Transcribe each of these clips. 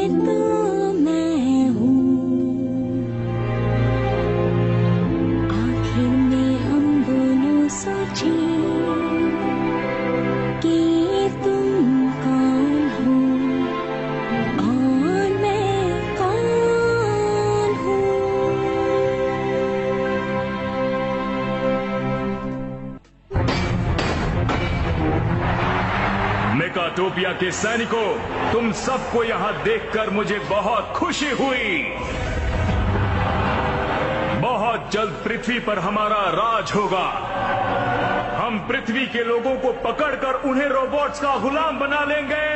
तो मैं हूँ, आखिर में हम दोनों सोचें कि तुम कौन हो और मैं कौन हूँ। मेगाटोपिया के सैनिकों, तुम सबको यहाँ देखकर मुझे बहुत खुशी हुई। बहुत जल्द पृथ्वी पर हमारा राज होगा। हम पृथ्वी के लोगों को पकड़कर उन्हें रोबोट्स का गुलाम बना लेंगे।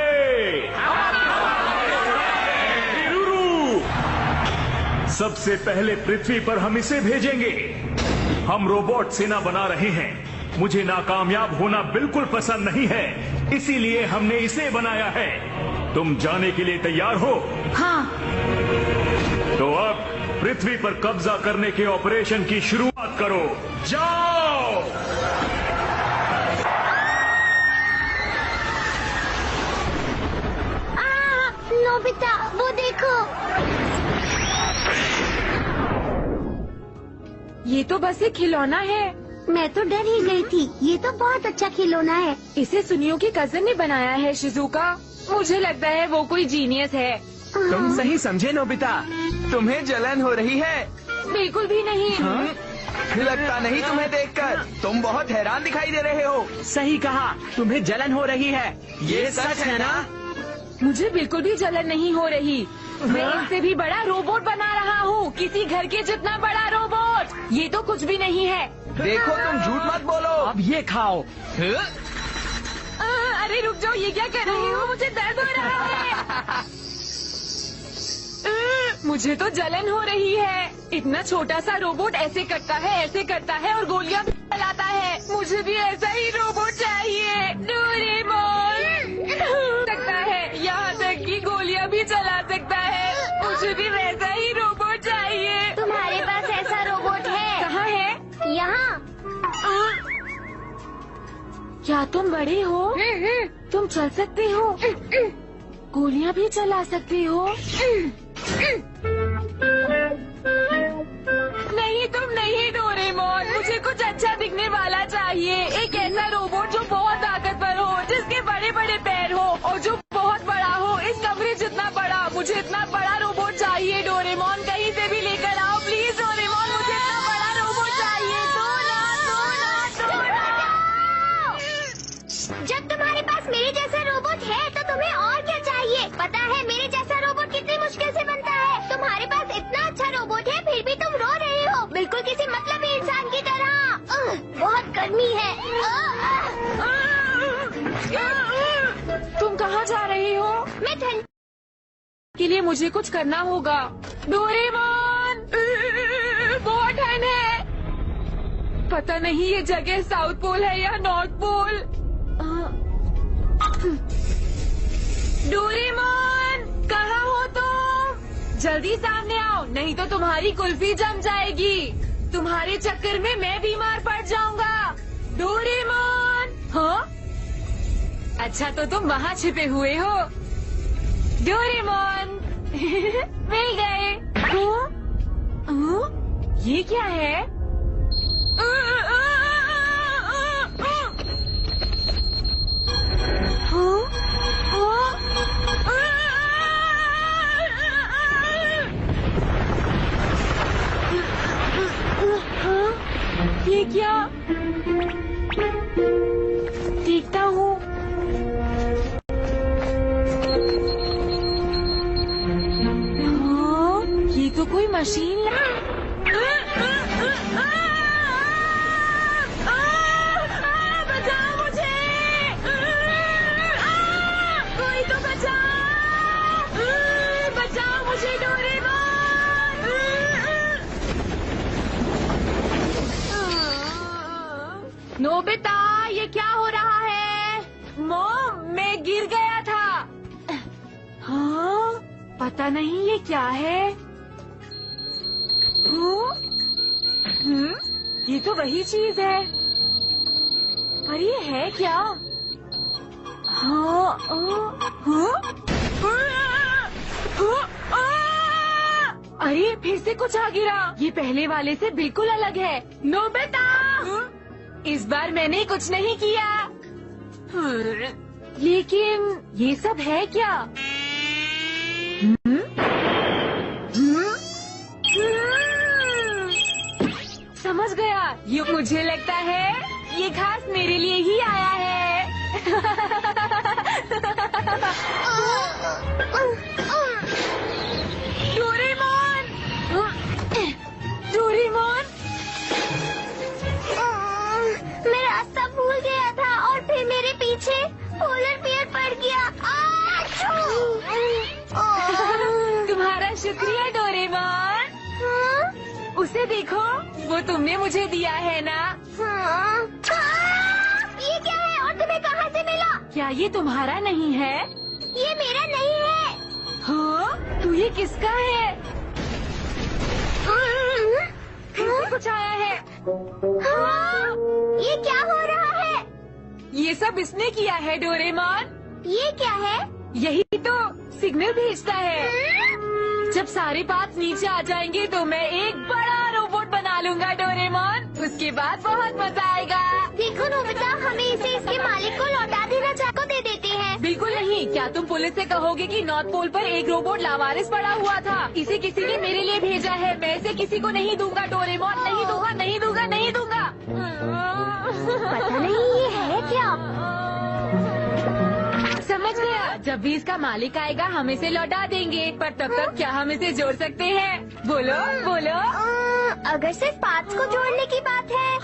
सबसे पहले पृथ्वी पर हम इसे भेजेंगे। हम रोबोट सेना बना रहे हैं। मुझे नाकामयाब होना बिल्कुल पसंद नहीं है, इसीलिए हमने इसे बनाया है। तुम जाने के लिए तैयार हो? हाँ। तो अब पृथ्वी पर कब्जा करने के ऑपरेशन की शुरुआत करो। जाओ! नोबिता, वो देखो। ये तो बस एक खिलौना है। मैं तो डर ही गई थी। ये तो बहुत अच्छा खिलौना है। इसे सुनियो की कजन ने बनाया है शिजुका। मुझे लगता है वो कोई जीनियस है। तुम सही समझे नोबिता। तुम्हें जलन हो रही है? बिल्कुल भी नहीं। लगता नहीं तुम्हें देखकर। तुम बहुत हैरान दिखाई दे रहे हो। सही कहा, तुम्हें जलन हो रही है। ये सच है ना? मुझे बिल्कुल भी जलन नहीं हो रही। मैं इससे भी बड़ा रोबोट बना रहा हूँ, किसी घर के जितना बड़ा रोबोट। ये तो कुछ भी नहीं है। देखो, तुम झूठ मत बोलो। अब ये खाओ। अरे रुक जाओ, ये क्या कर रही हो? मुझे दर्द हो रहा है। मुझे तो जलन हो रही है। इतना छोटा सा रोबोट ऐसे करता है और गोलियां भी चलाता है। मुझे भी ऐसा ही रोबोट चाहिए। डोरेमोन सकता है, यहाँ तक कि गोलियां भी चला सकता है। मुझे भी वैसा ही रोबोट चाहिए। तुम्हारे पास ऐसा रोबोट है? कहाँ है? यहाँ। क्या तुम बड़े हो? तुम चल सकते हो? गोलियां भी चला सकते हो? नहीं, तुम नहीं डोरेमोन। मुझे कुछ अच्छा दिखने वाला चाहिए। एक ऐसा रोबोट जो बहुत ताकतवर हो, जिसके बड़े बड़े पैर हो और जो बहुत बड़ा हो, इस कमरे जितना बड़ा। मुझे इतना बड़ा रोबोट चाहिए डोरेमोन। कहीं से भी लेकर आओ प्लीज डोरेमोन। मुझे इतना बड़ा रोबोट चाहिए। जब तुम्हारे पास मेरे जैसा रोबोट है तो तुम्हें और क्या चाहिए? पता है मेरे जैसा रोबोट कितनी मुश्किल से बनता है। तुम्हारे पास इतना अच्छा रोबोट है, फिर भी तुम रो रहे हो, बिल्कुल किसी मतलबी इंसान की तरह। बहुत गर्मी है। तुम कहाँ जा रही हो? मैं ठंड के लिए मुझे कुछ करना होगा। डोरेमोन, बहुत ठंड है। पता नहीं ये जगह साउथ पोल है या नॉर्थ पोल। डोरेमोन, कहाँ हो तुम? जल्दी सामने आओ, नहीं तो तुम्हारी कुल्फी जम जाएगी। तुम्हारे चक्कर में मैं बीमार पड़ जाऊंगा। डोरेमोन। हाँ, अच्छा तो तुम वहाँ छिपे हुए हो। डोरेमोन मिल गए। ये क्या है? ये क्या? देखता हूँ। हाँ, ये तो कोई मशीन बचाओ मुझे। कोई तो बचाओ मुझे डोरेमोन। नोबिता, ये क्या हो रहा है? मॉम, मैं गिर गया था। हाँ, पता नहीं ये क्या है। ये तो वही चीज है, पर ये है क्या? हाँ, हाँ? अरे फिर से कुछ आ गिरा। ये पहले वाले से बिल्कुल अलग है। नोबिता, इस बार मैंने कुछ नहीं किया। लेकिन ये सब है क्या? समझ गया। ये मुझे लगता है ये खास मेरे लिए ही आया है। डोरेमोन, डोरेमोन, मैं रास्ता भूल गया था और फिर मेरे पीछे पोलर बियर पड़ गया। तुम्हारा शुक्रिया डोरेमोन। उसे देखो, वो तुमने मुझे दिया है ना। ये क्या है और तुम्हें कहाँ से मिला? क्या ये तुम्हारा नहीं है? ये मेरा नहीं है। हाँ, तो ये किसका है? फिर से कुछ आया है। हाँ, ये क्या हो रहा है? ये सब इसने किया है डोरेमोन। ये क्या है? यही तो सिग्नल भेजता है। जब सारे पार्ट्स नीचे आ जाएंगे तो मैं एक बड़ा रोबोट बना लूंगा डोरेमोन। उसके बाद बहुत मजा आएगा। देखो नोबिता, हमें इसे इसके मालिक को लौटा देना को दे देते हैं। बिल्कुल नहीं। क्या तुम पुलिस से कहोगे कि नॉर्थ पोल पर एक रोबोट लावारिस पड़ा हुआ था? इसे किसी ने मेरे लिए भेजा है। मैं इसे किसी को नहीं दूंगा डोरेमोन। नहीं दूंगा, नहीं दूंगा, नहीं दूंगा। पता नहीं ये है क्या। समझ गया। जब भी इसका मालिक आएगा हम इसे लौटा देंगे। पर तब तक क्या हम इसे जोड़ सकते हैं? बोलो बोलो। अगर सिर्फ पार्ट्स को जोड़ने की बात है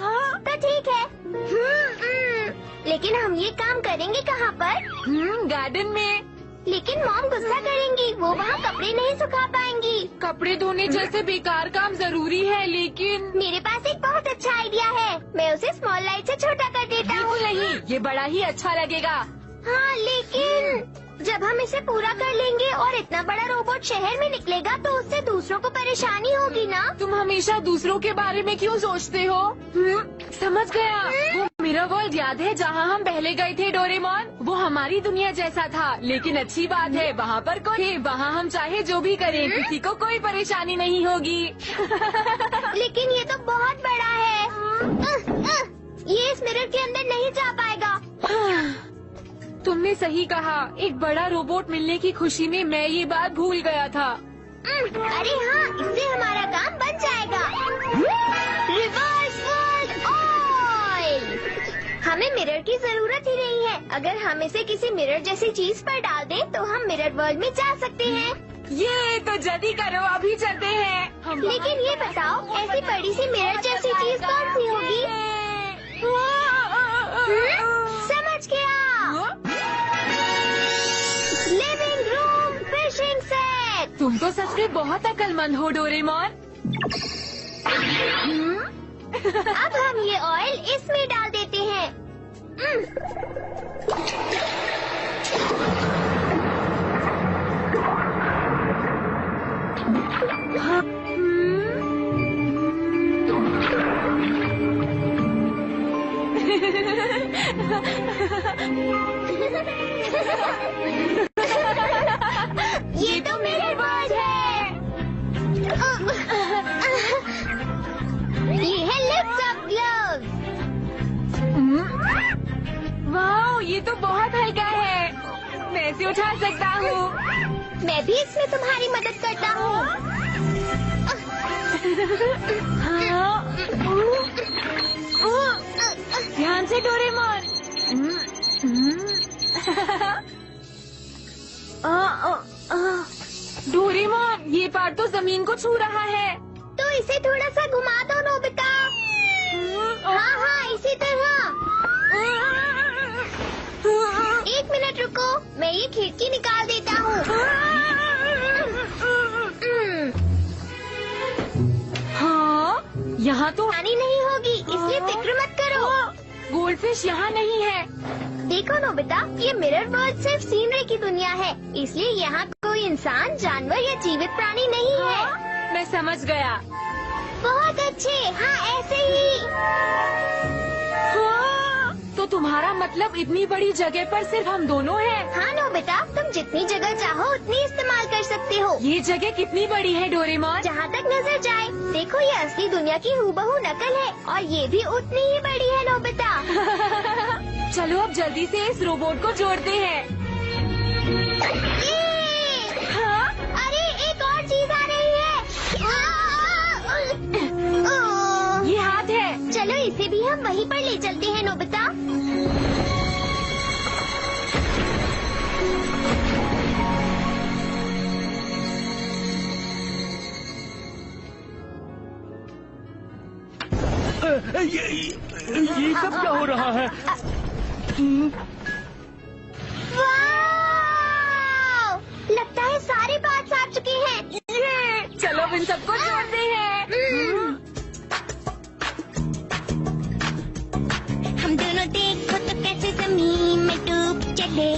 तो ठीक है। लेकिन हम ये काम करेंगे कहाँ पर? गार्डन में। लेकिन मॉम गुस्सा करेंगी। वो वहाँ कपड़े नहीं सुखा पाएंगी। कपड़े धोने जैसे बेकार काम जरूरी है, लेकिन मेरे पास एक बहुत अच्छा आइडिया है। मैं उसे स्मॉल लाइट से छोटा कर देता हूँ। बिल्कुल नहीं, ये बड़ा ही अच्छा लगेगा। हाँ, लेकिन जब हम इसे पूरा कर लेंगे और इतना बड़ा रोबोट शहर में निकलेगा तो उससे दूसरों को परेशानी होगी ना। तुम हमेशा दूसरों के बारे में क्यों सोचते हो? समझ गया। वो मिरर वर्ल्ड याद है जहाँ हम पहले गए थे डोरेमोन? वो हमारी दुनिया जैसा था, लेकिन अच्छी बात है वहाँ पर कोई, वहाँ हम चाहे जो भी करें किसी को कोई परेशानी नहीं होगी। लेकिन ये तो बहुत बड़ा है। ये इस मिरर के अंदर नहीं जा पाएगा। तुमने सही कहा। एक बड़ा रोबोट मिलने की खुशी में मैं ये बात भूल गया था। अरे हाँ, इससे हमारा काम बन जाएगा। Reverse world oil. हमें मिरर की जरूरत ही नहीं है। अगर हम इसे किसी मिरर जैसी चीज पर डाल दें तो हम मिरर वर्ल्ड में जा सकते हैं। ये तो जल्दी करो, अभी चलते हैं। लेकिन ये बताओ, ऐसी बड़ी सी मिरर जैसी चीज कौन सी होगी? समझ गया। Living room fishing set. तुम तो सच में बहुत अक्लमंद हो डोरेमोन। अब हम ये ऑयल इसमें डाल देते हैं। ये तो मिरर वर्ल्ड है। ये है लिफ्ट अप ग्लव्स। वाह, ये तो बहुत हल्का है। मैं इसे उठा सकता हूँ। मैं भी इसमें तुम्हारी मदद करता हूँ। ध्यान से डोरेमोन। डोरेमोन, ये पार्ट तो जमीन को छू रहा है। तो इसे थोड़ा सा घुमा दो नोबिता। हाँ हाँ, इसी तरह। एक मिनट रुको, मैं ये खिड़की निकाल देता हूँ। हाँ, यहाँ तो पानी नहीं होगी, इसलिए फिक्र मत करो। गोल्डफिश यहाँ नहीं है। देखो नोबिता, ये मिरर वर्ल्ड सिर्फ सीनरी की दुनिया है, इसलिए यहाँ कोई इंसान, जानवर या जीवित प्राणी नहीं है। मैं समझ गया। बहुत अच्छे। हाँ, ऐसे ही। हाँ, तो तुम्हारा मतलब इतनी बड़ी जगह पर सिर्फ हम दोनों हैं? हाँ नोबिता, तुम जितनी जगह चाहो उतनी इस्तेमाल कर सकते सकते हो। ये जगह कितनी बड़ी है डोरेमोन? जहाँ तक नजर जाए, देखो ये असली दुनिया की हूबहू नकल है और ये भी उतनी ही बड़ी है नोबिता। चलो अब जल्दी से इस रोबोट को जोड़ते हैं। हाँ? अरे एक और चीज आ रही है। ये हाथ है। चलो इसे भी हम वहीं पर ले चलते हैं नोबिता। ये सब क्या हो रहा है? वाव! लगता है सारे पार्ट्स आ चुके हैं। चलो अब इन सबको जोड़ते हैं। हम दोनों देखो तो कैसे जमीन में डूब चले।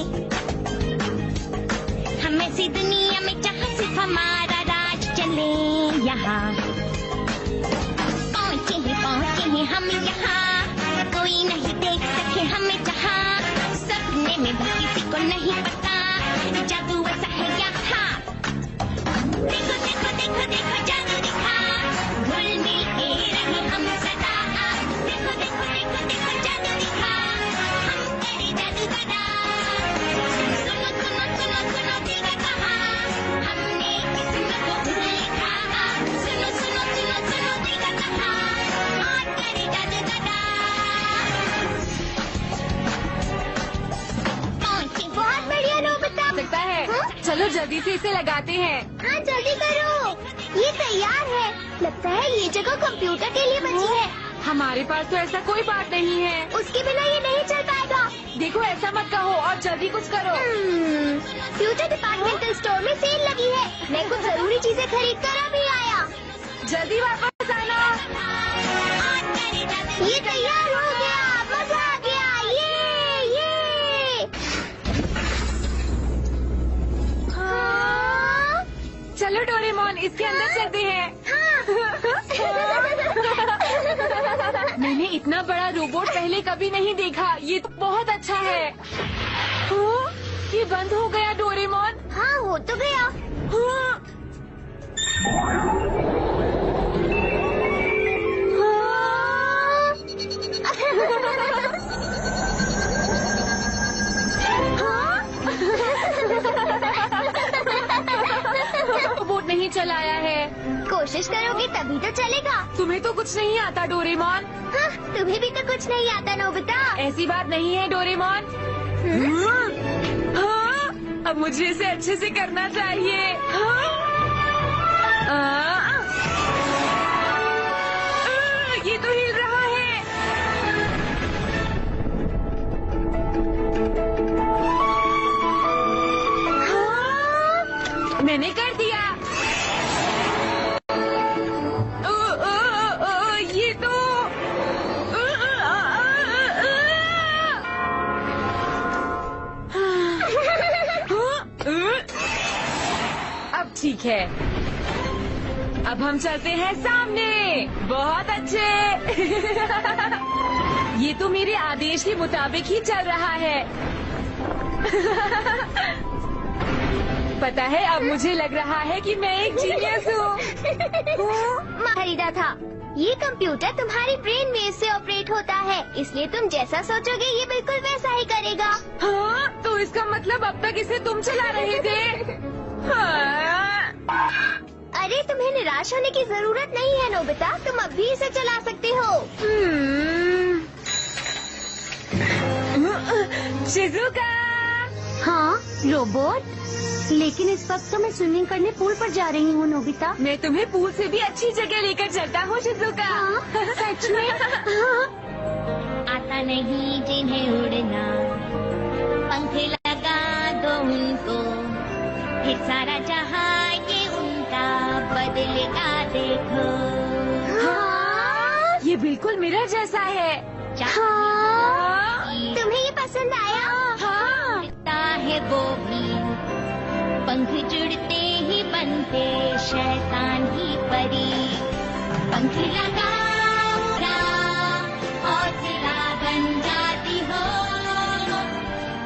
हम ऐसी दुनिया में जहाँ सिर्फ हमारा राज चले। यहाँ पहुँचे हैं हम यहाँ, कोई नहीं देख सके हमें जहाँ। सपने में भी किसी को नहीं पता, जादू ऐसा है यहाँ। देखो देखो देखो देखो जादू दिखा, घुल मिल के रहे हम सदा। देखो देखो देखो देखो जादू दिखा, हम करे जादू दादा। सुनो सुनो सुनो सुनो दिल का कहा, हमने किस्मत को खुद लिखा। सुनो सुनो सुनो सुनो दिल का कहा, आज करे जादू दादा। पहुंचे। बहुत बढ़िया नोबिता। लगता है। चलो जल्दी से इसे लगाते हैं। हाँ जल्दी करो, ये तैयार है। लगता है ये जगह कंप्यूटर के लिए बची है। हमारे पास तो ऐसा कोई बात नहीं है। उसके बिना ये नहीं चल पाएगा। देखो ऐसा मत कहो और जल्दी कुछ करो। फ्यूचर डिपार्टमेंटल स्टोर में सेल लगी है। मैं कुछ जरूरी चीजें खरीद कर अभी आया। जल्दी वापस आना। ये तैयार हो गया, मजा आ गया। ये हाँ? चलो डोरेमोन इसके अंदर चलते हैं। मैंने इतना बड़ा रोबोट पहले कभी नहीं देखा। ये तो बहुत अच्छा है। हाँ? ये बंद हो गया डोरेमोन। हाँ हो तो गया। हाँ? रोबोट नहीं चलाया है। कोशिश करोगे तभी तो चलेगा। तुम्हें तो कुछ नहीं आता डोरेमोन। हाँ, तुम्हें भी तो कुछ नहीं आता नोबिता। ऐसी बात नहीं है डोरेमोन। हाँ? अब मुझे इसे अच्छे से करना चाहिए। हाँ? ये तो हिल रहा है। हाँ? मैंने कर दिया। ये तो अब ठीक है। अब हम चलते हैं सामने। बहुत अच्छे। ये तो मेरे आदेश के मुताबिक ही चल रहा है। पता है अब मुझे लग रहा है कि मैं एक जीनियस हूँ। खरीदा था। ये कंप्यूटर तुम्हारी ब्रेन वेव से ऑपरेट होता है, इसलिए तुम जैसा सोचोगे ये बिल्कुल वैसा ही करेगा। हाँ? तो इसका मतलब अब तक इसे तुम चला रहे थे? हाँ? अरे तुम्हें निराश होने की जरूरत नहीं है नोबिता, तुम अब भी इसे चला सकते हो। शिजुका। हाँ रोबोट, लेकिन इस वक्त तो मैं स्विमिंग करने पूल पर जा रही हूँ नोबिता। मैं तुम्हें पूल से भी अच्छी जगह लेकर चलता हूँ शिजुका। हाँ, सच में। हाँ। आता नहीं जिन्हें उड़ना, पंख लगा दो उनको, फिर सारा जहाँ ये उनका बदलेगा देखो। हाँ? ये बिल्कुल मिरर जैसा है। हाँ। तुम्हें ये पसंद आया? हाँ। है वो भी, पंख जुड़ते ही बनते शैतान ही परी। पंख लगा हौसला बन जाती हो,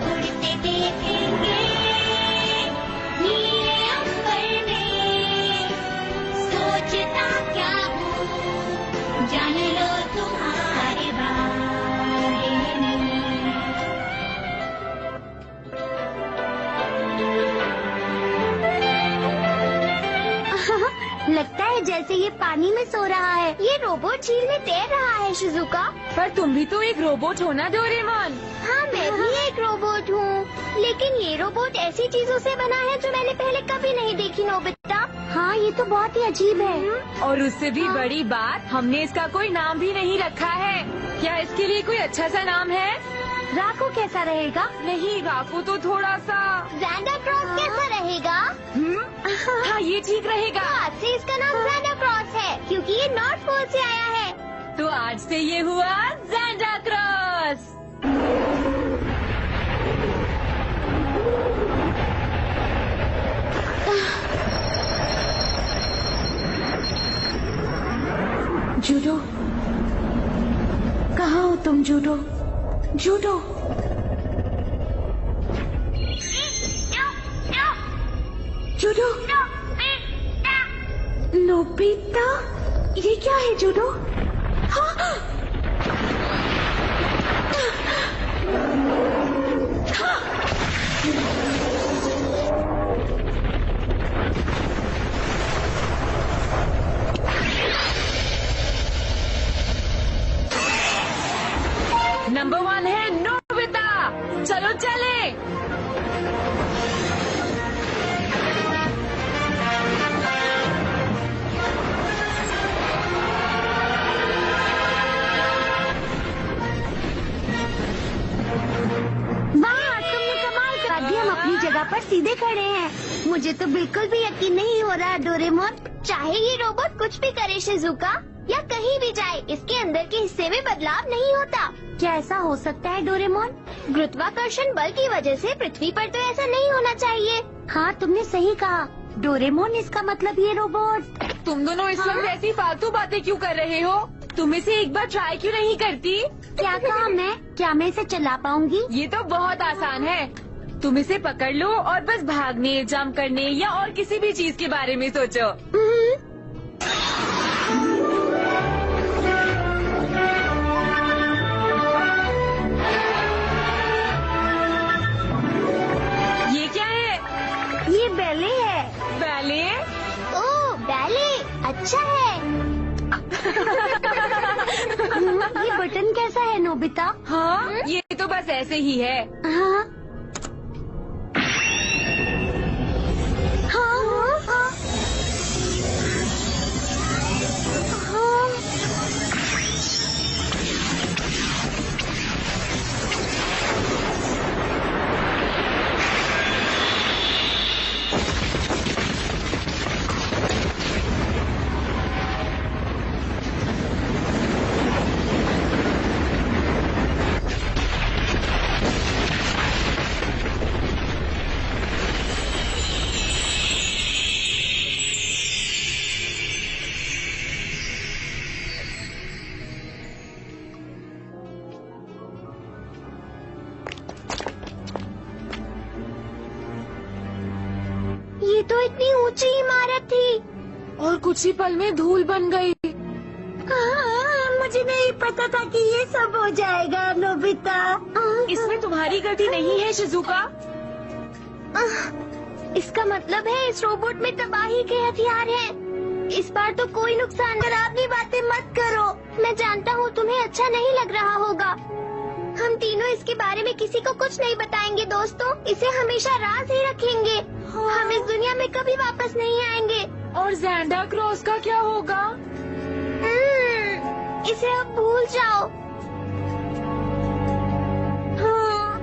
उड़ते देखेंगे नीले अंबर लगता है जैसे ये पानी में सो रहा है। ये रोबोट झील में तैर रहा है शिजुका। पर तुम भी तो एक रोबोट हो ना डोरेमोन। हाँ, मैं भी एक रोबोट हूँ, लेकिन ये रोबोट ऐसी चीजों से बना है जो मैंने पहले कभी नहीं देखी नोबिता। हाँ, ये तो बहुत ही अजीब है। और उससे भी बड़ी बात, हमने इसका कोई नाम भी नहीं रखा है। क्या इसके लिए कोई अच्छा सा नाम है? राकू कैसा रहेगा? नहीं, राकू तो थोड़ा सा। ज़ैंडा क्रॉस कैसा रहेगा? हाँ, ये ठीक रहेगा। आज से इसका नाम ज़ैंडा क्रॉस है, क्योंकि ये नॉर्थ पोल से आया है। तो आज से ये हुआ ज़ैंडा क्रॉस। जूडो, कहाँ हो तुम जूडो? जूडो, जूडो, नोबिता, ये क्या है जूडो? हाँ? नंबर 1 है नोबिता। चलो चले। वाह, तुमने कमाल कर दिया। हम अपनी जगह पर सीधे खड़े हैं। मुझे तो बिल्कुल भी यकीन नहीं हो रहा डोरेमोन। चाहे ये रोबोट कुछ भी करे शिजुका, या कहीं भी जाए, इसके अंदर के हिस्से में बदलाव नहीं होता। क्या ऐसा हो सकता है डोरेमोन? गुरुत्वाकर्षण बल की वजह से पृथ्वी पर तो ऐसा नहीं होना चाहिए। हाँ, तुमने सही कहा डोरेमोन। इसका मतलब ये रोबोट। तुम दोनों इस वक्त ऐसी फालतू बातें क्यों कर रहे हो? तुम इसे एक बार ट्राई क्यों नहीं करती? क्या कहा मैं? क्या मैं इसे चला पाऊंगी? ये तो बहुत आसान है। तुम इसे पकड़ लो और बस भागने, जंप करने या और किसी भी चीज के बारे में सोचो। ये क्या है? ये बैले है। बैले? ओह, बैले अच्छा है। ये बटन कैसा है नोबिता? हाँ, ये तो बस ऐसे ही है। हाँ हाँ हाँ हाँ। ये तो इतनी ऊंची इमारत थी और कुछ ही पल में धूल बन गई। मुझे नहीं पता था कि ये सब हो जाएगा नोबिता। इसमें तुम्हारी गलती नहीं है शिजुका। इसका मतलब है इस रोबोट में तबाही के हथियार हैं। इस बार तो कोई नुकसान डरावनी बातें मत करो। मैं जानता हूँ तुम्हें अच्छा नहीं लग रहा होगा। हम तीनों इसके बारे में किसी को कुछ नहीं बताएंगे दोस्तों। इसे हमेशा राज ही रखेंगे। हम इस दुनिया में कभी वापस नहीं आएंगे। और ज़ैंडा क्रॉस का क्या होगा? इसे अब भूल जाओ। हाँ,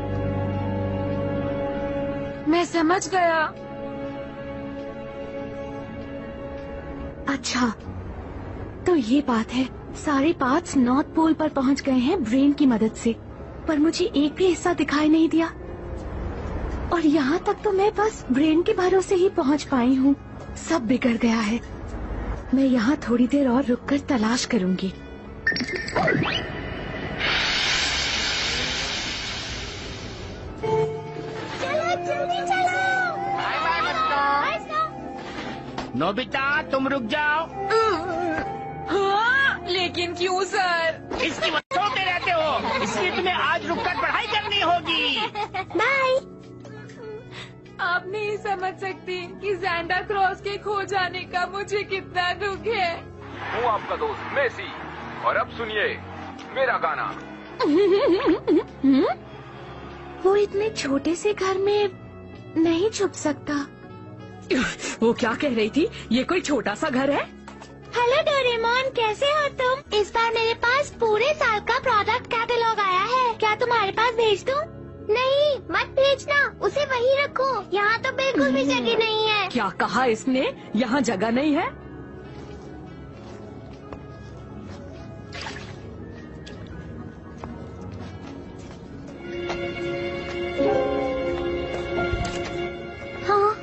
मैं समझ गया। अच्छा, तो ये बात है। सारे पार्ट्स नॉर्थ पोल पर पहुंच गए हैं ब्रेन की मदद से, पर मुझे एक भी हिस्सा दिखाई नहीं दिया। और यहाँ तक तो मैं बस ब्रेन के भरोसे ही पहुँच पाई हूँ। सब बिगड़ गया है। मैं यहाँ थोड़ी देर और रुककर तलाश करूँगी। चलो जल्दी चलो। बाय बाय बच्चों। नोबिता, तुम रुक जाओ। हाँ, लेकिन क्यों सर? इसकी वजह सोते रहते हो, इसलिए तुम्हें आज रुककर पढ़ाई करनी होगी। बाय। आप नहीं समझ सकती कि सैंटा क्रॉस के खो जाने का मुझे कितना दुख है। हूँ आपका दोस्त मेसी, और अब सुनिए मेरा गाना। वो इतने छोटे से घर में नहीं छुप सकता। वो क्या कह रही थी? ये कोई छोटा सा घर है? हेलो डोरेमोन, कैसे हो तुम? इस बार मेरे पास पूरे साल का प्रोडक्ट कैटलॉग आया है। क्या तुम्हारे पास भेज दूं? नहीं, मत भेजना, उसे वहीं रखो। यहाँ तो बिल्कुल भी जगह नहीं है। क्या कहा इसने? यहाँ जगह नहीं है? हाँ।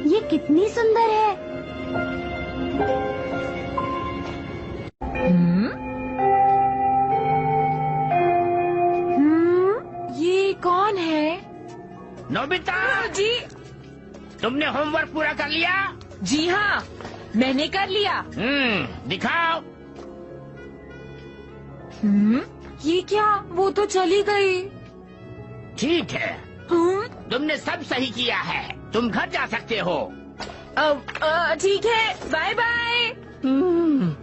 ये कितनी सुंदर है। ये कौन है? नोबिता जी तुमने होमवर्क पूरा कर लिया? जी हाँ, मैंने कर लिया। दिखाओ। ये क्या? वो तो चली गई। ठीक है, तुमने सब सही किया है, तुम घर जा सकते हो। ठीक है, बाय बाय।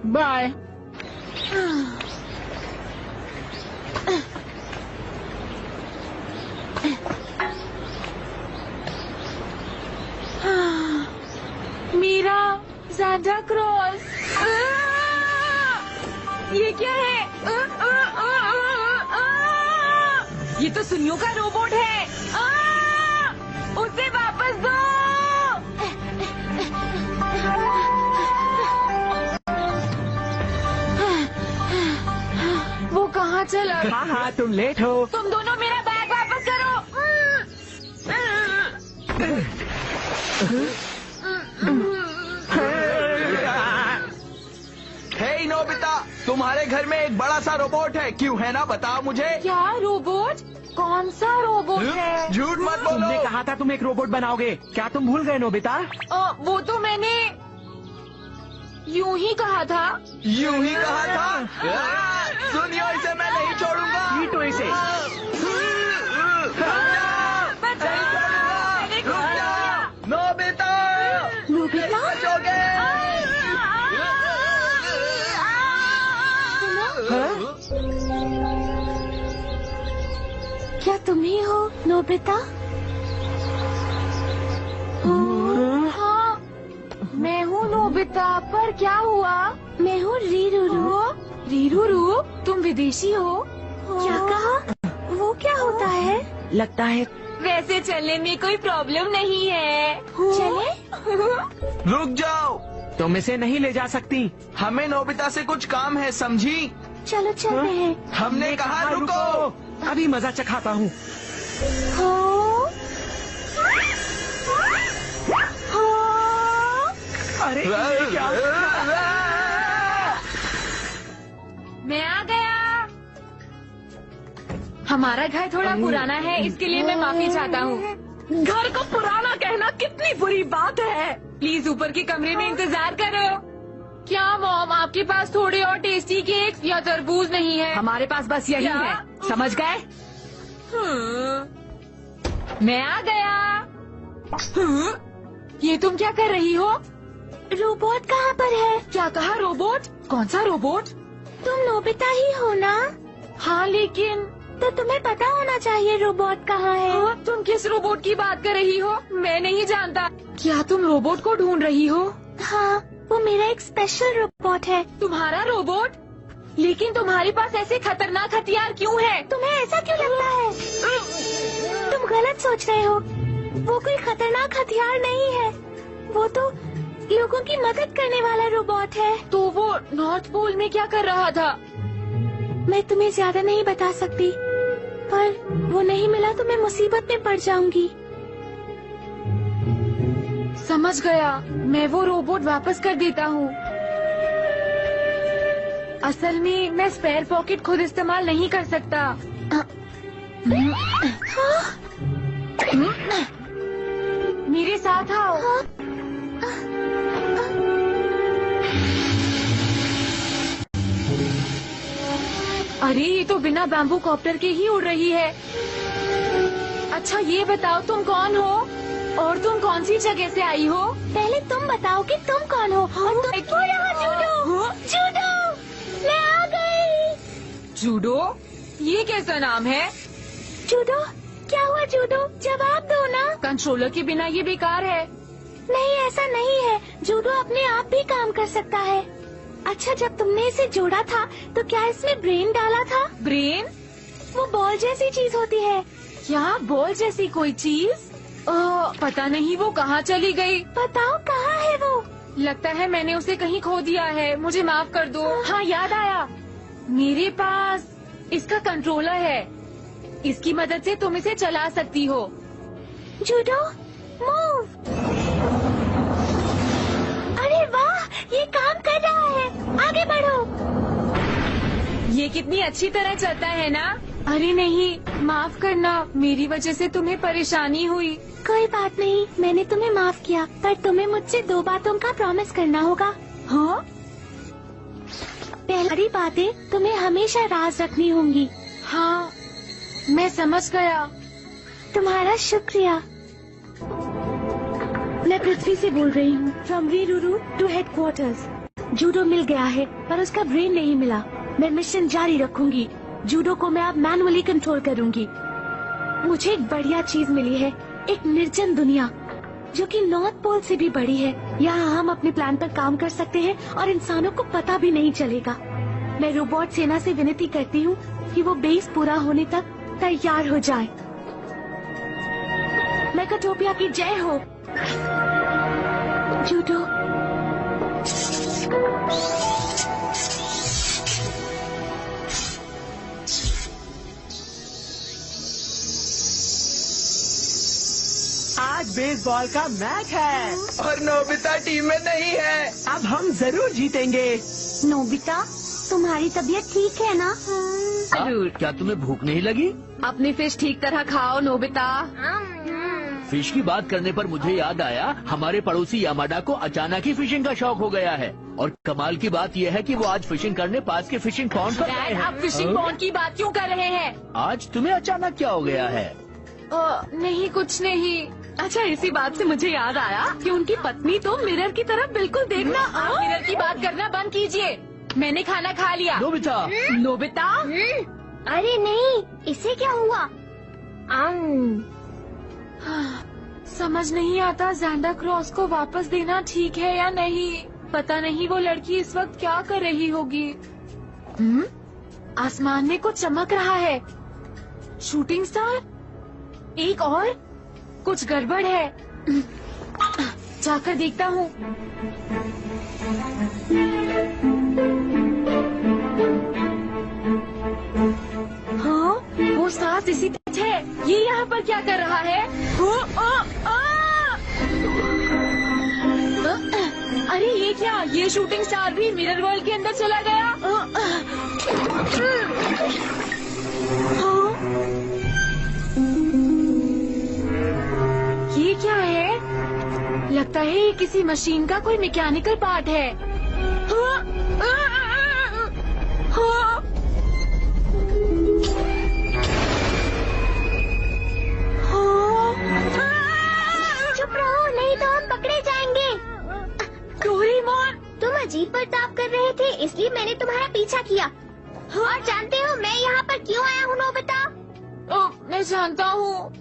बाय। मेरा सैंटा क्रॉस। ये क्या है? ये तो सुनियों का रोबोट है। उसे वापस दो। वो कहाँ चला? हाँ हाँ, तुम लेट हो। तुम दोनों मेरा बैग वापस करो। हे नोबिता, तुम्हारे घर में एक बड़ा सा रोबोट है, क्यों है ना? बताओ मुझे। क्या रोबोट? कौन सा रोबोट है? झूठ मत बोलो। तुमने कहा था तुम एक रोबोट बनाओगे, क्या तुम भूल गए नोबिता? वो तो मैंने यूं ही कहा था। यूं ही कहा था? सुनियो, इसे मैं नहीं छोड़ूंगा। पीटो इसे। Nobita, Nobita? बचोगे? क्या तुम ही हो नोबिता? हाँ, मैं हूँ नोबिता, पर क्या हुआ? मैं हूँ रीरूरू। रीरूरू, तुम विदेशी हो? क्या कहा? वो क्या होता है? लगता है। वैसे चलने में कोई प्रॉब्लम नहीं है। चले? रुक जाओ, तुम इसे नहीं ले जा सकती। हमें नोबिता से कुछ काम है, समझी? चलो चलते हैं। हमने कहा रुको। अभी मजा चखाता हूँ। अरे ये क्या? मैं आ गया। हमारा घर थोड़ा पुराना है, इसके लिए मैं माफी चाहता हूँ। घर को पुराना कहना कितनी बुरी बात है। प्लीज ऊपर के कमरे में इंतजार करो। क्या मॉम, आपके पास थोड़े और टेस्टी केक्स या तरबूज नहीं है? हमारे पास बस यही है, समझ गए? मैं आ गया। ये तुम क्या कर रही हो? रोबोट कहाँ पर है? क्या कहा? रोबोट? कौन सा रोबोट? तुम नोबिता ही हो ना? हाँ, लेकिन तो तुम्हें पता होना चाहिए रोबोट कहाँ है। तुम किस रोबोट की बात कर रही हो? मैं नहीं जानता। क्या तुम रोबोट को ढूंढ रही हो? हाँ, वो मेरा एक स्पेशल रोबोट है। तुम्हारा रोबोट? लेकिन तुम्हारे पास ऐसे खतरनाक हथियार क्यों है? तुम्हें ऐसा क्यों लगता है? तुम गलत सोच रहे हो। वो कोई खतरनाक हथियार नहीं है, वो तो लोगों की मदद करने वाला रोबोट है। तो वो नॉर्थ पोल में क्या कर रहा था? मैं तुम्हें ज्यादा नहीं बता सकती, पर वो नहीं मिला तो मैं मुसीबत में पड़ जाऊंगी। समझ गया, मैं वो रोबोट वापस कर देता हूँ। असल में मैं स्पेयर पॉकेट खुद इस्तेमाल नहीं कर सकता। मेरे साथ आओ। अरे ये तो बिना बैम्बू कॉप्टर के ही उड़ रही है। अच्छा ये बताओ तुम कौन हो और तुम कौन सी जगह से आई हो? पहले तुम बताओ कि तुम कौन हो और तुम वो रहा जूडो। जूडो मैं आ गई। जूडो? ये कैसा नाम है? जूडो क्या हुआ जूडो? जवाब दो ना। कंट्रोलर के बिना ये बेकार है। नहीं ऐसा नहीं है, जूडो अपने आप भी काम कर सकता है। अच्छा जब तुमने इसे जोड़ा था तो क्या इसमें ब्रेन डाला था? ब्रेन? वो बॉल जैसी चीज होती है। क्या बॉल जैसी कोई चीज? पता नहीं वो कहाँ चली गई। बताओ कहाँ है वो? लगता है मैंने उसे कहीं खो दिया है, मुझे माफ कर दो। हाँ याद आया, मेरे पास इसका कंट्रोलर है, इसकी मदद से तुम इसे चला सकती हो। Judo move. अरे वाह ये काम कर रहा है, आगे बढ़ो। ये कितनी अच्छी तरह चलता है ना? अरे नहीं, माफ करना, मेरी वजह से तुम्हें परेशानी हुई। कोई बात नहीं, मैंने तुम्हें माफ किया, पर तुम्हें मुझसे 2 बातों का प्रॉमिस करना होगा। हाँ? पहली बातें तुम्हें हमेशा राज रखनी होंगी। हाँ मैं समझ गया। तुम्हारा शुक्रिया। मैं पृथ्वी से बोल रही हूँ, फ्रॉम रीरुरू टू हेडक्वार्टर्स। जूडो मिल गया है पर उसका ब्रेन नहीं मिला। मैं मिशन जारी रखूंगी। जूडो को मैं अब मैनुअली कंट्रोल करूंगी। मुझे एक बढ़िया चीज मिली है, एक निर्जन दुनिया जो कि नॉर्थ पोल से भी बड़ी है। यहाँ हम अपने प्लान पर काम कर सकते हैं और इंसानों को पता भी नहीं चलेगा। मैं रोबोट सेना से विनती करती हूँ कि वो बेस पूरा होने तक तैयार हो जाए। मेगाटोपिया की जय हो। जूडो आज बेसबॉल का मैच है और नोबिता टीम में नहीं है। अब हम जरूर जीतेंगे। नोबिता तुम्हारी तबीयत ठीक है ना? जरूर। क्या तुम्हें भूख नहीं लगी? अपनी फिश ठीक तरह खाओ नोबिता। फिश की बात करने पर मुझे याद आया, हमारे पड़ोसी यामाडा को अचानक ही फिशिंग का शौक हो गया है और कमाल की बात यह है कि वो आज फिशिंग करने पास के फिशिंग पॉन्ड पर गए डैड हैं। आप फिशिंग पॉन्ड की बात क्यों कर रहे हैं? आज तुम्हें अचानक क्या हो गया है? नहीं कुछ नहीं। अच्छा इसी बात से मुझे याद आया कि उनकी पत्नी तो मिरर की तरफ बिल्कुल देखना। आप मिरर की बात करना बंद कीजिए। मैंने खाना खा लिया। Nobita, Nobita? अरे नहीं, इसे क्या हुआ? समझ नहीं आता ज़ैंडा क्रॉस को वापस देना ठीक है या नहीं। पता नहीं वो लड़की इस वक्त क्या कर रही होगी। आसमान में कुछ चमक रहा है। Shooting star? एक और? कुछ गड़बड़ है। जाकर देखता हूँ। हाँ, वो सांस इसी तरह है। ये यहाँ पर क्या कर रहा है? अरे ये क्या? ये शूटिंग स्टार भी मिरर वर्ल्ड के अंदर चला गया। ये क्या है? लगता है ये किसी मशीन का कोई मैकेनिकल पार्ट है। चुप रहो, नहीं तो हम पकड़े जाएंगे। डोरेमोन, तुम अजीब बर्ताव कर रहे थे, इसलिए मैंने तुम्हारा पीछा किया। और जानते हो मैं यहाँ पर क्यों आया हूँ नोबिता? मैं जानता हूँ।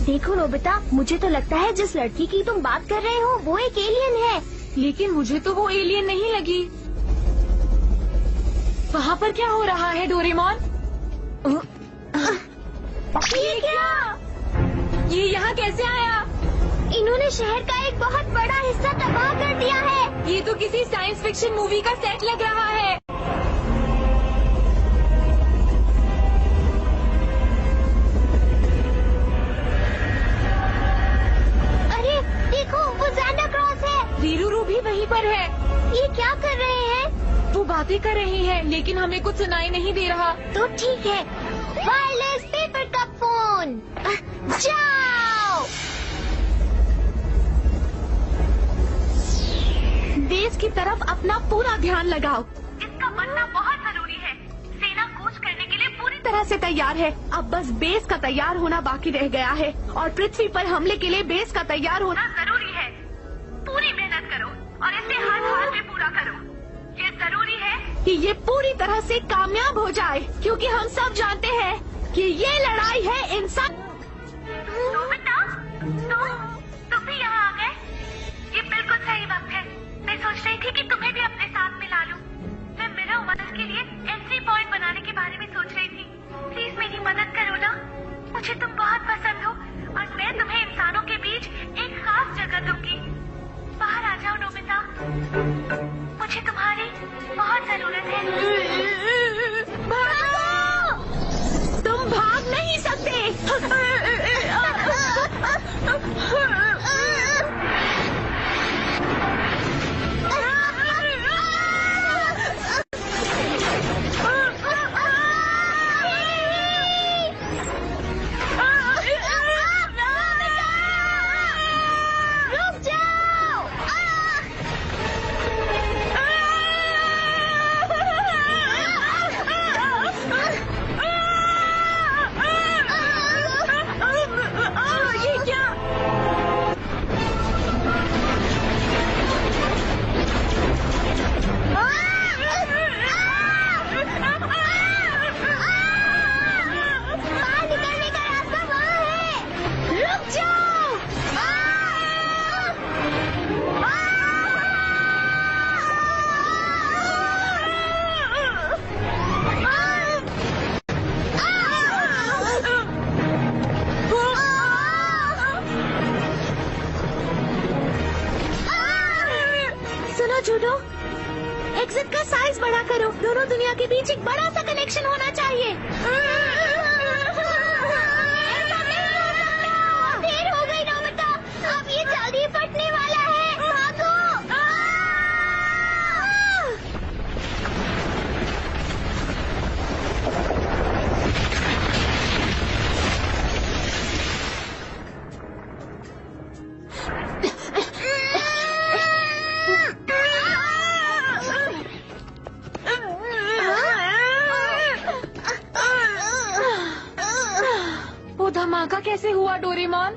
देखो नोबिता, मुझे तो लगता है जिस लड़की की तुम बात कर रहे हो वो एक एलियन है। लेकिन मुझे तो वो एलियन नहीं लगी। वहाँ पर क्या हो रहा है डोरेमोन? ये क्या? ये यहाँ कैसे आया? इन्होंने शहर का एक बहुत बड़ा हिस्सा तबाह कर दिया है। ये तो किसी साइंस फिक्शन मूवी का सेट लग रहा है। अरे देखो, वो ज़ैंडा क्रॉस है। रीरुरू भी वहीं पर है। ये क्या कर रहे हैं? वो बातें कर रही हैं, लेकिन हमें कुछ सुनाई नहीं दे रहा। तो ठीक है, वायरलेस पेपर कप फोन, जाओ। बेस की तरफ अपना पूरा ध्यान लगाओ। इसका बनना बहुत जरूरी है। सेना कूच करने के लिए पूरी तरह से तैयार है। अब बस बेस का तैयार होना बाकी रह गया है और पृथ्वी पर हमले के लिए बेस का तैयार होना जरूरी है। पूरी मेहनत करो और इसे हर हाल में पूरा करो। ये जरूरी है कि ये पूरी तरह से कामयाब हो जाए, क्योंकि हम सब जानते हैं कि ये लड़ाई है इंसान। नोबिता, तुम भी यहाँ आ गए। ये बिल्कुल सही वक्त है। मैं सोच रही थी कि तुम्हें भी अपने साथ मिला लूं। मैं मिरर वर्ल्ड के लिए एंट्री पॉइंट बनाने के बारे में सोच रही थी। प्लीज मेरी मदद करो ना। मुझे तुम बहुत पसंद हो और मैं तुम्हें इंसानों के बीच एक खास जगह दूंगी। बाहर आ जाओ नोबिता, मुझे तुम्हारी बहुत जरूरत है। तुम भाग नहीं सकते। जूडो, एग्जिट का साइज बड़ा करो। दोनों दुनिया के बीच एक बड़ा सा कनेक्शन होना चाहिए। देर हो गई नोबिता, अब ये जल्दी फटने वाला है। भागो। धमाका कैसे हुआ डोरेमोन?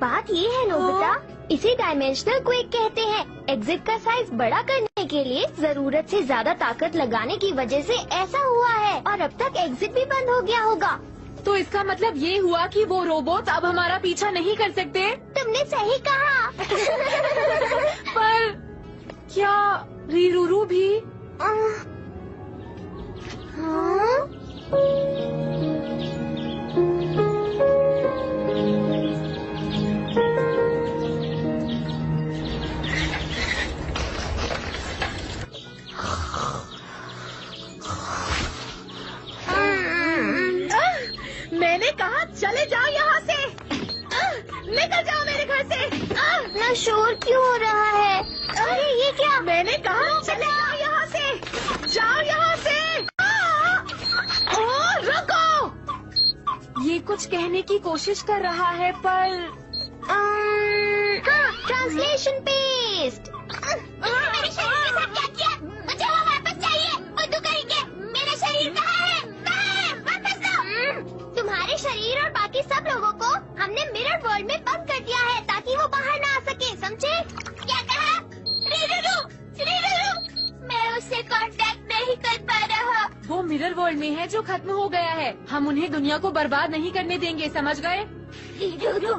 बात ये है नोबिता, इसे डायमेंशनल क्वेक कहते हैं। एग्जिट का साइज बड़ा करने के लिए जरूरत से ज्यादा ताकत लगाने की वजह से ऐसा हुआ है और अब तक एग्जिट भी बंद हो गया होगा। तो इसका मतलब ये हुआ कि वो रोबोट अब हमारा पीछा नहीं कर सकते? तुमने सही कहा। पर क्या रीरूरू भी? मैंने कहा चले जाओ यहाँ से। निकल जाओ मेरे घर से। इतना शोर क्यों हो रहा है? अरे ये क्या? मैंने कहा चले जाओ यहाँ से। जाओ यहाँ से। रुको। ये कुछ कहने की कोशिश कर रहा है पर ट्रांसलेशन पेस्ट। मेरे शरीर के साथ क्या किया? मुझे वो वापस चाहिए। बुद्धू करेंगे। मेरा शरीर कहाँ है? वापस दो। तुम्हारे शरीर और बाकी सब लोगों को हमने मिरर वर्ल्ड में बंद कर दिया है ताकि वो बाहर ना आ सके, समझे? क्या कहा? रीरूरू, मैं उससे कांटेक्ट नहीं कर पा रहा। वो मिरर वर्ल्ड में है जो खत्म हो गया है। हम उन्हें दुनिया को बर्बाद नहीं करने देंगे, समझ गए? रीरूरू,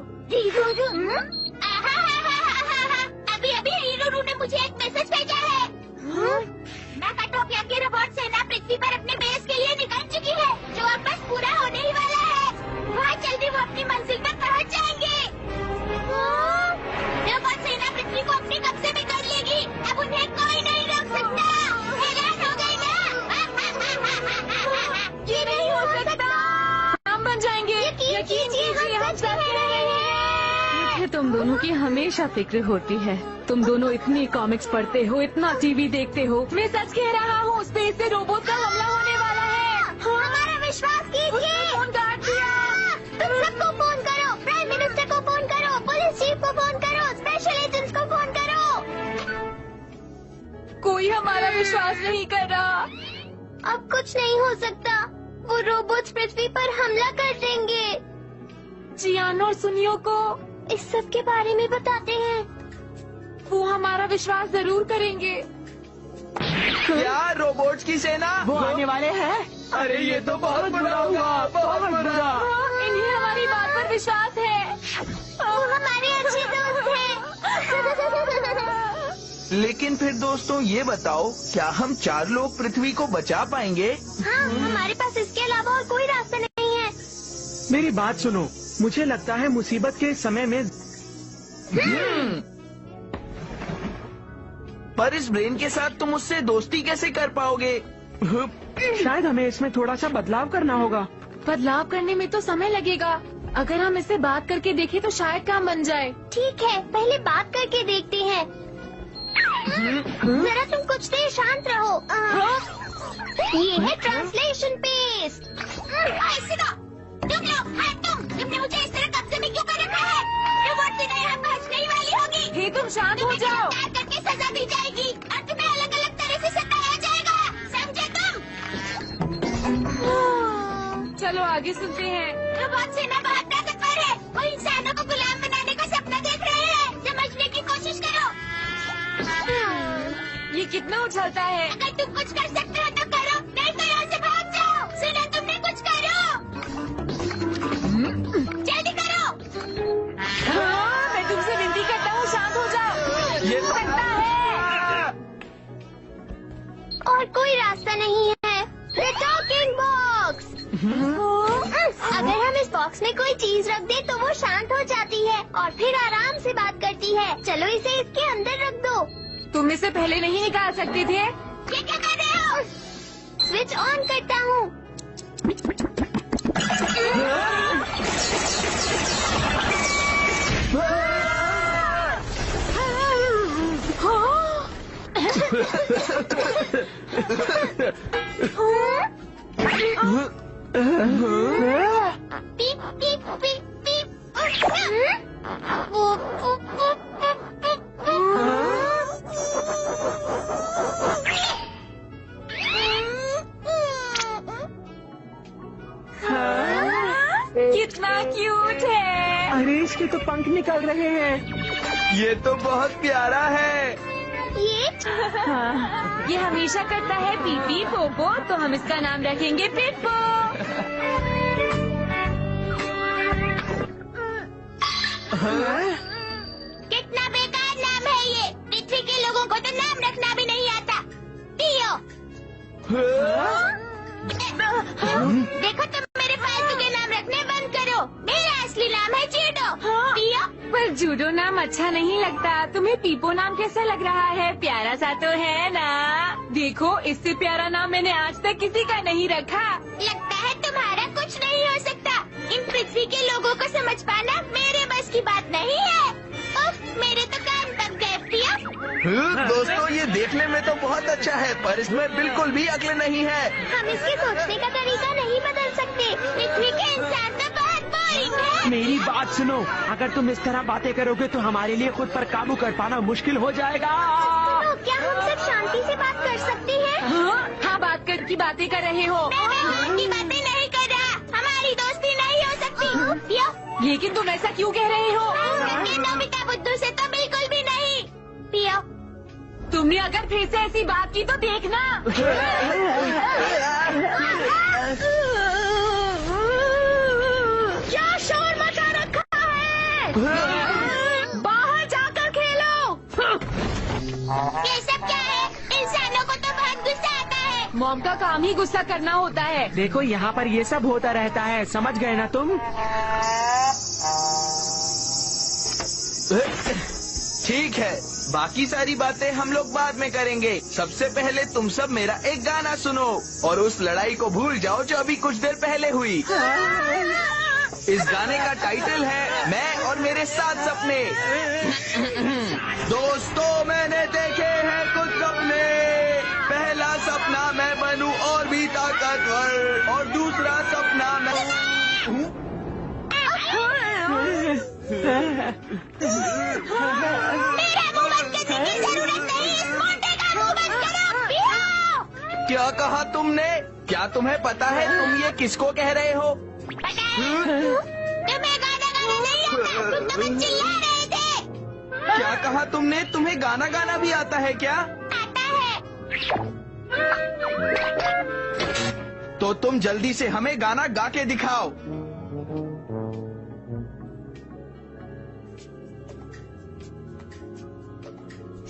अभी रीरूरू ने मुझे एक मैसेज भेजा है। मैकाटोपिया की रोबोट सेना पृथ्वी पर अपने बेस के लिए निकल चुकी है, जो अब बस पूरा होने ही वाला है। बहुत जल्दी वो अपनी मंजिल पर पहुंच जाएंगे। रोबोट सेना पृथ्वी को अपने कब्जे में कर लेगी। अब उन्हें कोई नहीं रोक सकता। हैरान हो गई ना? ये नहीं हो सकता। हम बन जाएंगे। यकीन कीजिए, हम सब कह रहे हैं। तुम दोनों की हमेशा फिक्र होती है। तुम दोनों इतनी कॉमिक्स पढ़ते हो, इतना टीवी देखते हो। मैं सच कह रहा हूँ, स्पेस से रोबोट का हमला होने वाला है। हमारा विश्वास कीजिए। फोन काट दिया। तुम सबको फोन करो। प्राइम मिनिस्टर को फोन करो, पुलिस चीफ को फोन करो, स्पेशल एजेंट्स को फोन करो। कोई हमारा विश्वास नहीं कर रहा। अब कुछ नहीं हो सकता, वो रोबोट्स पृथ्वी पर हमला कर देंगे। जियान और सुनियो को इस सब के बारे में बताते हैं। वो हमारा विश्वास जरूर करेंगे। क्या रोबोट्स की सेना वो आने वाले हैं। अरे ये तो बहुत बुरा हुआ, बहुत बुरा। इन्हें हमारी बात पर विश्वास है। वो हमारे अच्छे दोस्त हैं। लेकिन फिर दोस्तों ये बताओ, क्या हम 4 लोग पृथ्वी को बचा पाएंगे? हाँ, हमारे पास इसके अलावा और कोई रास्ता नहीं है। मेरी बात सुनो, मुझे लगता है मुसीबत के समय में पर इस ब्रेन के साथ तुम उससे दोस्ती कैसे कर पाओगे? शायद हमें इसमें थोड़ा सा बदलाव करना होगा। बदलाव करने में तो समय लगेगा। अगर हम इससे बात करके देखें तो शायद काम बन जाए। ठीक है, पहले बात करके देखते हैं। जरा तुम कुछ देर शांत रहो। ये है ट्रांसलेशन पेस्ट। तुमने मुझे इस तरह कब्जे में क्यों कर रखा है? रोबोट से यहाँ पहुँचने ही वाली होगी। हे तुम शांत हो जाओ। करके सजा दी जाएगी और तुम्हें अलग अलग तरह से सताया जाएगा, समझे तुम? चलो आगे सुनते हैं। रोबोट सेना बहुत ताकतवर है। वो इंसानों को गुलाम बनाने का सपना देख रहे हैं। समझने की कोशिश करो। ये कितना उछलता है। अगर तुम कुछ कर सकते हो तो करो, नहीं तो यहाँ से भाग जाओ। सुना तुमने, कुछ करो, जल्दी करो। मैं तुमसे विनती करता हूँ, शांत हो जाओ। ये सकता है। और कोई रास्ता नहीं है। The talking box। अगर हम इस बॉक्स में कोई चीज रख दे तो वो शांत हो जाती है और फिर आराम से बात करती है। चलो इसे इसके अंदर रख दो। तुम इसे पहले नहीं निकाल सकते थे? ये क्या कर रहे हो? स्विच ऑन करता हूँ। पीप पीप पीप पीप। कितना क्यूट है। अरे इसके तो पंख निकल रहे हैं। ये तो बहुत प्यारा है। ये हमेशा करता है पीपी पोपो, तो हम इसका नाम रखेंगे पिप्पो। कितना बेकार नाम है ये। पृथ्वी के लोगों को तो नाम रखना भी नहीं आता। पियो। देखो तुम मेरे फालतू के नाम रखने बंद करो। मेरा असली नाम है जूडो। पियो। पर जूडो नाम अच्छा नहीं लगता। तुम्हें पीपो नाम कैसा लग रहा है? प्यारा सा तो है ना? देखो, इससे प्यारा नाम मैंने आज तक किसी का नहीं रखा। लगता है तुम्हारा कुछ नहीं हो सकता। इन पृथ्वी के लोगों को समझ पाना मेरे बस की बात नहीं है। उफ, मेरे तो कान दब गए। पियो। दोस्तों ये देखने में तो बहुत अच्छा है, पर इसमें बिल्कुल भी अक्ल नहीं है। हम इसके सोचने का तरीका नहीं बदल सकते। पृथ्वी के इंसान तो बहुत बोरिंग है। मेरी बात सुनो, अगर तुम इस तरह बातें करोगे तो हमारे लिए खुद पर काबू कर पाना मुश्किल हो जाएगा। तो क्या हम सब शांति से बात कर सकते हैं? हाँ, बात कर की बातें कर रहे हो। मैं उनकी बातें नहीं कर रहा। हमारी दोस्ती नहीं हो सकती। पियो। लेकिन तुम ऐसा क्यों कह रहे हो? नोबिता बुद्धू से तो बिल्कुल भी नहीं। पियो। तुमने अगर फिर से ऐसी बात की तो देखना। क्या शोर मचा रखा है? बाहर जाकर खेलो। ये सब क्या है? इंसानों को तो बहुत गुस्सा आता है। मॉम का काम ही गुस्सा करना होता है। देखो यहाँ पर ये सब होता रहता है, समझ गए ना तुम? ठीक है, बाकी सारी बातें हम लोग बाद में करेंगे। सबसे पहले तुम सब मेरा एक गाना सुनो और उस लड़ाई को भूल जाओ जो अभी कुछ देर पहले हुई। इस गाने का टाइटल है मैं और मेरे 7 सपने। दोस्तों मैंने देखे हैं कुछ सपने। पहला सपना मैं बनूं और भी ताकतवर, और दूसरा सपना मैं मेरा मुंह बंद करने की जरूरत नहीं। इस मोटे का मुंह बंद करो। क्या कहा तुमने? क्या तुम्हें पता है तुम ये किसको कह रहे हो? तुम्हें गाना गाना नहीं आता, तुम तो बस चिल्ला रहे थे। क्या कहा तुमने? तुम्हें गाना गाना भी आता है क्या? आता है। तो तुम जल्दी से हमें गाना गा के दिखाओ।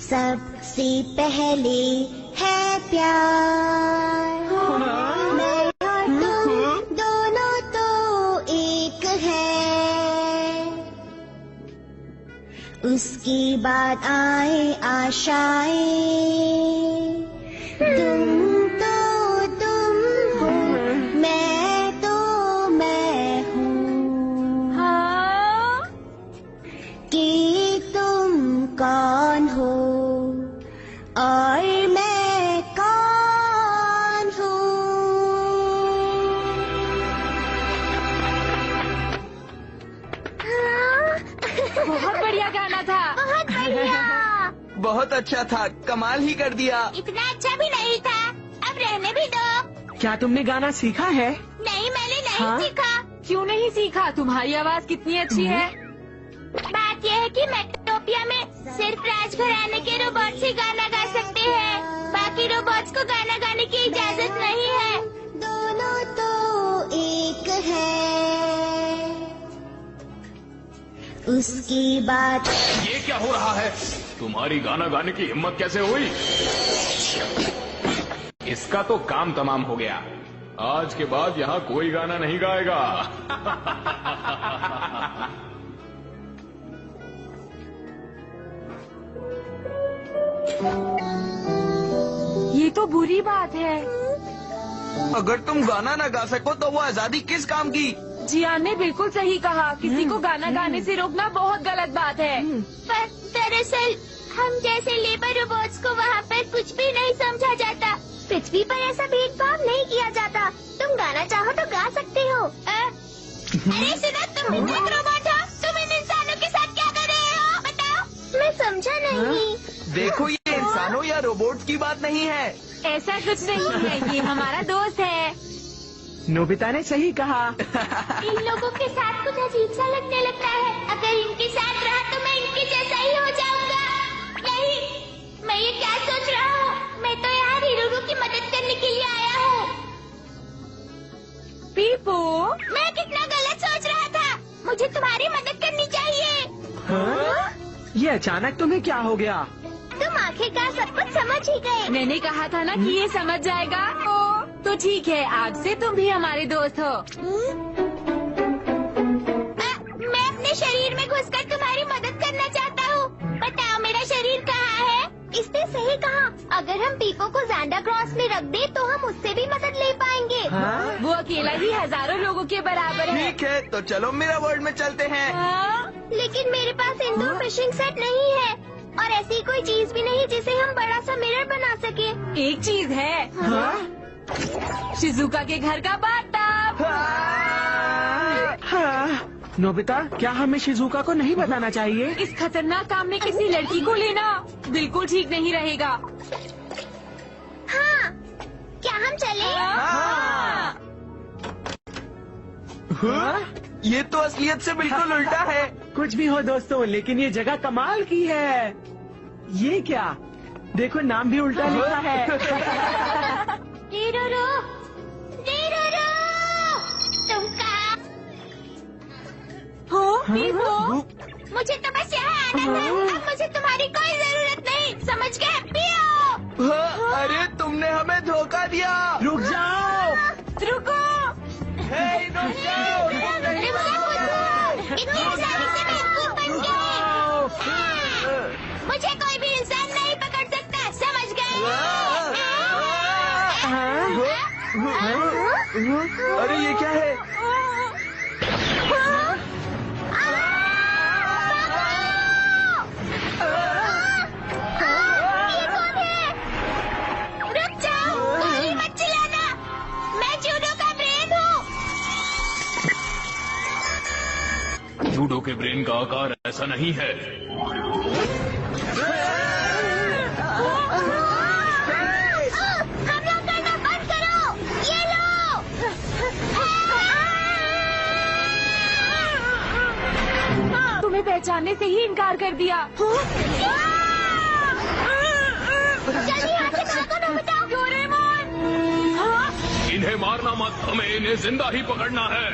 सबसे पहले है प्यार, मैं और तुम दोनों तो एक है। उसके बाद आए आशाएं, तुम तो तुम हो, मैं तो मैं हूँ। हाँ? कि तुम कौन हो और मैं कौन हूँ। बहुत बढ़िया गाना था। बहुत बढ़िया। बहुत अच्छा था, कमाल ही कर दिया। इतना अच्छा भी नहीं था, अब रहने भी दो। क्या तुमने गाना सीखा है? नहीं, मैंने नहीं हाँ? सीखा। क्यों नहीं सीखा? तुम्हारी आवाज कितनी अच्छी है। बात यह है कि मेट्रोपिया में सिर्फ राजघराने के रोबोट्स ही गाना गा सकते हैं, बाकी रोबोट्स को गाना गाने की इजाजत नहीं है। दोनों तो एक है। उसकी बात ये क्या हो रहा है? तुम्हारी गाना गाने की हिम्मत कैसे हुई? इसका तो काम तमाम हो गया। आज के बाद यहाँ कोई गाना नहीं गाएगा। ये तो बुरी बात है। अगर तुम गाना ना गा सको तो वो आजादी किस काम की? जियान ने बिल्कुल सही कहा, किसी को गाना गाने से रोकना बहुत गलत बात है। पर दरअसल हम जैसे लेबर रोबोट्स को वहाँ पर कुछ भी नहीं समझा जाता। पृथ्वी पर ऐसा भेदभाव नहीं किया जाता। तुम गाना चाहो तो गा सकते हो। अरे सुनो, तुम भी एक रोबोट हो, तुम इन इंसानों के साथ क्या कर रहे हो? बताओ। मैं समझा नहीं। देखो, ये इंसानों या रोबोट की बात नहीं है। ऐसा कुछ नहीं है, ये हमारा दोस्त है। नोबिता ने सही कहा। इन लोगों के साथ कुछ अजीब सा लगने लगता है। अगर इनके साथ रहा तो मैं इनके जैसा ही हो जाऊंगा। नहीं, मैं ये क्या सोच रहा हूँ? मैं तो यहाँ हीरोरू की मदद करने के लिए आया हूँ। पीपू, मैं कितना गलत सोच रहा था। मुझे तुम्हारी मदद करनी चाहिए। हाँ? ये अचानक तुम्हें क्या हो गया? तुम आखिरकार सब कुछ समझ ही गए। मैंने कहा था ना कि ये समझ जाएगा। तो ठीक है, आज से तुम भी हमारे दोस्त हो। मैं अपने शरीर में घुसकर तुम्हारी मदद करना चाहता हूँ। बताओ, मेरा शरीर कहाँ है? इसने सही कहा। अगर हम पीपो को ज़ांडा क्रॉस में रख दे तो हम उससे भी मदद ले पाएंगे। हाँ? वो अकेला ही हजारों लोगों के बराबर है। ठीक है, तो चलो मेरा वर्ल्ड में चलते हैं। हाँ? लेकिन मेरे पास इंडोर फिशिंग सेट नहीं है और ऐसी कोई चीज भी नहीं जिसे हम बड़ा सा मिरर बना सके। एक चीज है। हाँ? शिजुका के घर का बाथटब। हाँ? नोबिता, क्या हमें शिजुका को नहीं बताना चाहिए? इस खतरनाक काम में किसी लड़की को लेना बिल्कुल ठीक नहीं रहेगा। हाँ, क्या हम चले? हाँ। हाँ? ये तो असलियत से बिल्कुल उल्टा है। कुछ भी हो दोस्तों, लेकिन ये जगह कमाल की है। ये क्या? देखो, नाम भी उल्टा लिखा है। हीरोरू, हीरोरू, तुम कहाँ? हो पीपू, मुझे तो बस यहाँ आना था। अब मुझे तुम्हारी कोई जरूरत नहीं, समझ गए? पियो। हाँ? अरे तुमने हमें धोखा दिया। रुक जाओ। रुको। हे, रुक जाओ, रुक नहीं। इतनी आसानी से बेवकूफ बन गए। मुझे कोई भी इंसान नहीं पकड़ सकता, समझ गए? अरे ये क्या है? ये कौन है? रुक जाओ, गोली मत चलाना। मैं जूडो का ब्रेन हूँ। जूडो के ब्रेन का आकार ऐसा नहीं है। हम लोग पहचानने से ही इनकार कर दिया। जल्दी यहाँ से भागो नोबिता। डोरेमोन! हाँ? इन्हें मारना मत, हमें इन्हें जिंदा ही पकड़ना है।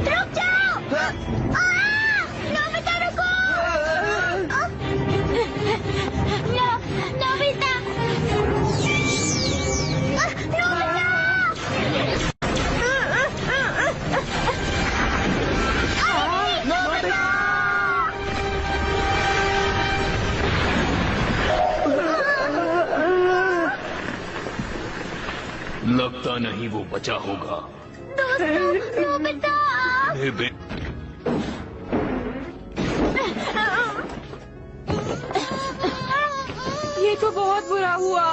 रुक जाओ। नोबिता रुको। नोबिता। लगता नहीं वो बचा होगा। नोबिता। ये तो बहुत बुरा हुआ।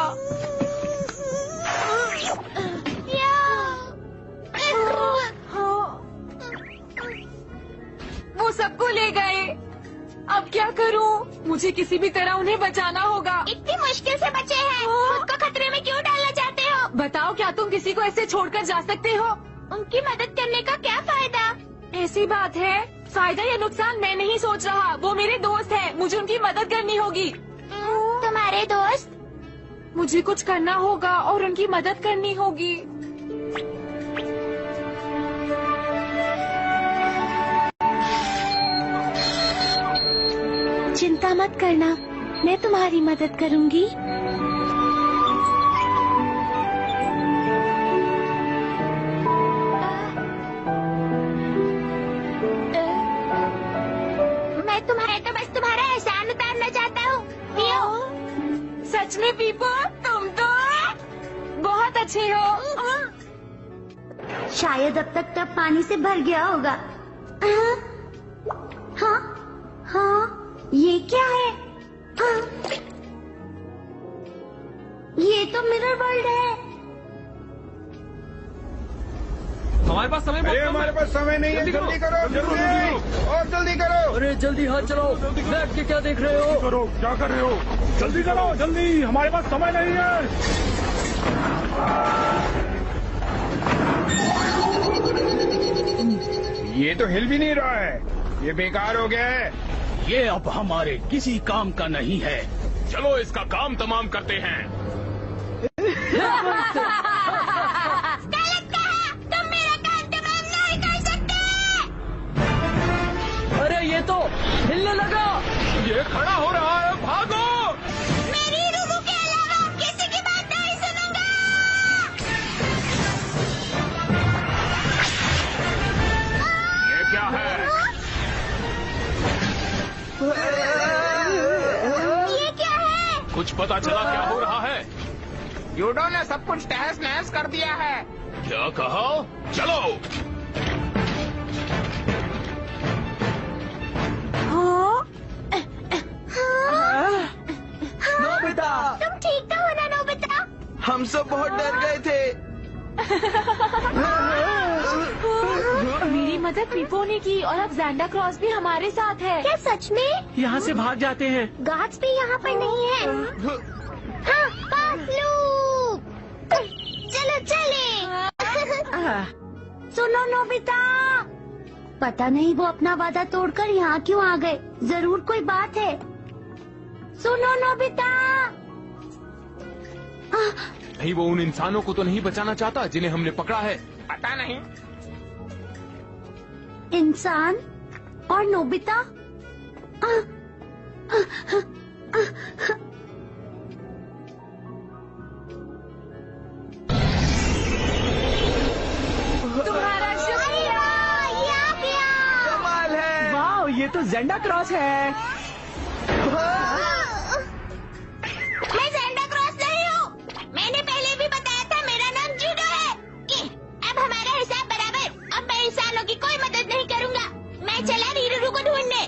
वो सबको ले गए। अब क्या करूं? मुझे किसी भी तरह उन्हें बचाना होगा। इतनी मुश्किल से बचे हैं, खुद को खतरे में क्यों डालना चाहते हो? बताओ, क्या तुम किसी को ऐसे छोड़कर जा सकते हो? उनकी मदद करने का क्या फायदा? ऐसी बात है, फायदा या नुकसान मैं नहीं सोच रहा। वो मेरे दोस्त है, मुझे उनकी मदद करनी होगी। तुम्हारे दोस्त? मुझे कुछ करना होगा और उनकी मदद करनी होगी। चिंता मत करना, मैं तुम्हारी मदद करूंगी। मैं तो बस तुम्हारा एहसान उतारना चाहता हूँ। सच में पीपू, तुम तो बहुत अच्छे हो। शायद अब तक टब पानी से भर गया होगा। हाँ, हाँ, ये क्या है? हाँ, ये तो मिरर वर्ल्ड है। हमारे पास समय बहुत कम है। हमारे पास समय नहीं है, जल्दी करो, जल्दी और जल्दी करो। अरे जल्दी हाथ चलाओ, बैठ के क्या देख रहे हो? करो, क्या कर रहे हो? जल्दी करो, जल्दी, हमारे पास समय नहीं है। ये तो हिल भी नहीं रहा है, ये बेकार हो गया है। ये अब हमारे किसी काम का नहीं है। चलो इसका काम तमाम करते हैं। तुम मेरा काम तमाम नहीं कर सकते। अरे ये तो हिलने लगा। ये खड़ा हो रहा है, भागो। मेरी रूबू के अलावा किसी की बात नहीं सुनूंगा। ये क्या है? ये क्या है? कुछ पता चला क्या हो रहा है? यूडो ने सब कुछ तहस नहस कर दिया है। क्या कहा? चलो। नोबिता, तुम ठीक तो हो ना नोबिता? हम सब बहुत डर गए थे। मेरी मदद पीपू ने की और अब ज़ैंडा क्रॉस भी हमारे साथ है। क्या सच में? यहाँ से भाग जाते हैं। गार्ड्स भी यहाँ पर नहीं है। हाँ, पास लूप। चलो चले। सुनो नोबिता, पता नहीं वो अपना वादा तोड़कर यहाँ क्यों आ गए। जरूर कोई बात है। सुनो नोबिता। नहीं, वो उन इंसानों को तो नहीं बचाना चाहता जिन्हें हमने पकड़ा है। पता नहीं। इंसान और नोबिता? तुम्हारा शुक्रिया। कमाल है। वाह, ये तो ज़ेंडा क्रॉस है। मैं ज़ेंडा क्रॉस नहीं हूँ। मैंने पहले भी बताया था, मेरा नाम जूडो है। अब हमारा हिसाब बराबर। अब मैं इंसानों की कोई मदद नहीं करूँगा। मैं चला रीरू को ढूंढने।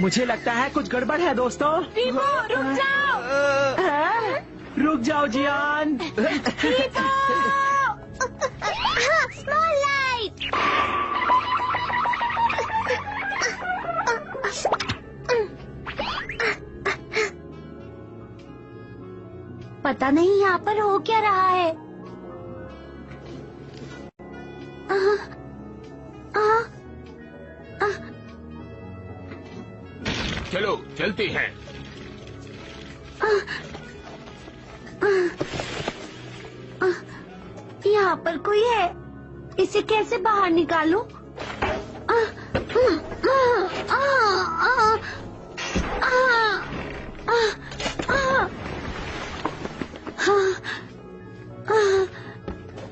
मुझे लगता है कुछ गड़बड़ है दोस्तों। पीपू, रुक जाओ। रुक जाओ जियान। राइट। पता नहीं यहाँ पर हो क्या रहा है। चलो चलते हैं। यहाँ पर कोई है, इसे कैसे बाहर निकालूं?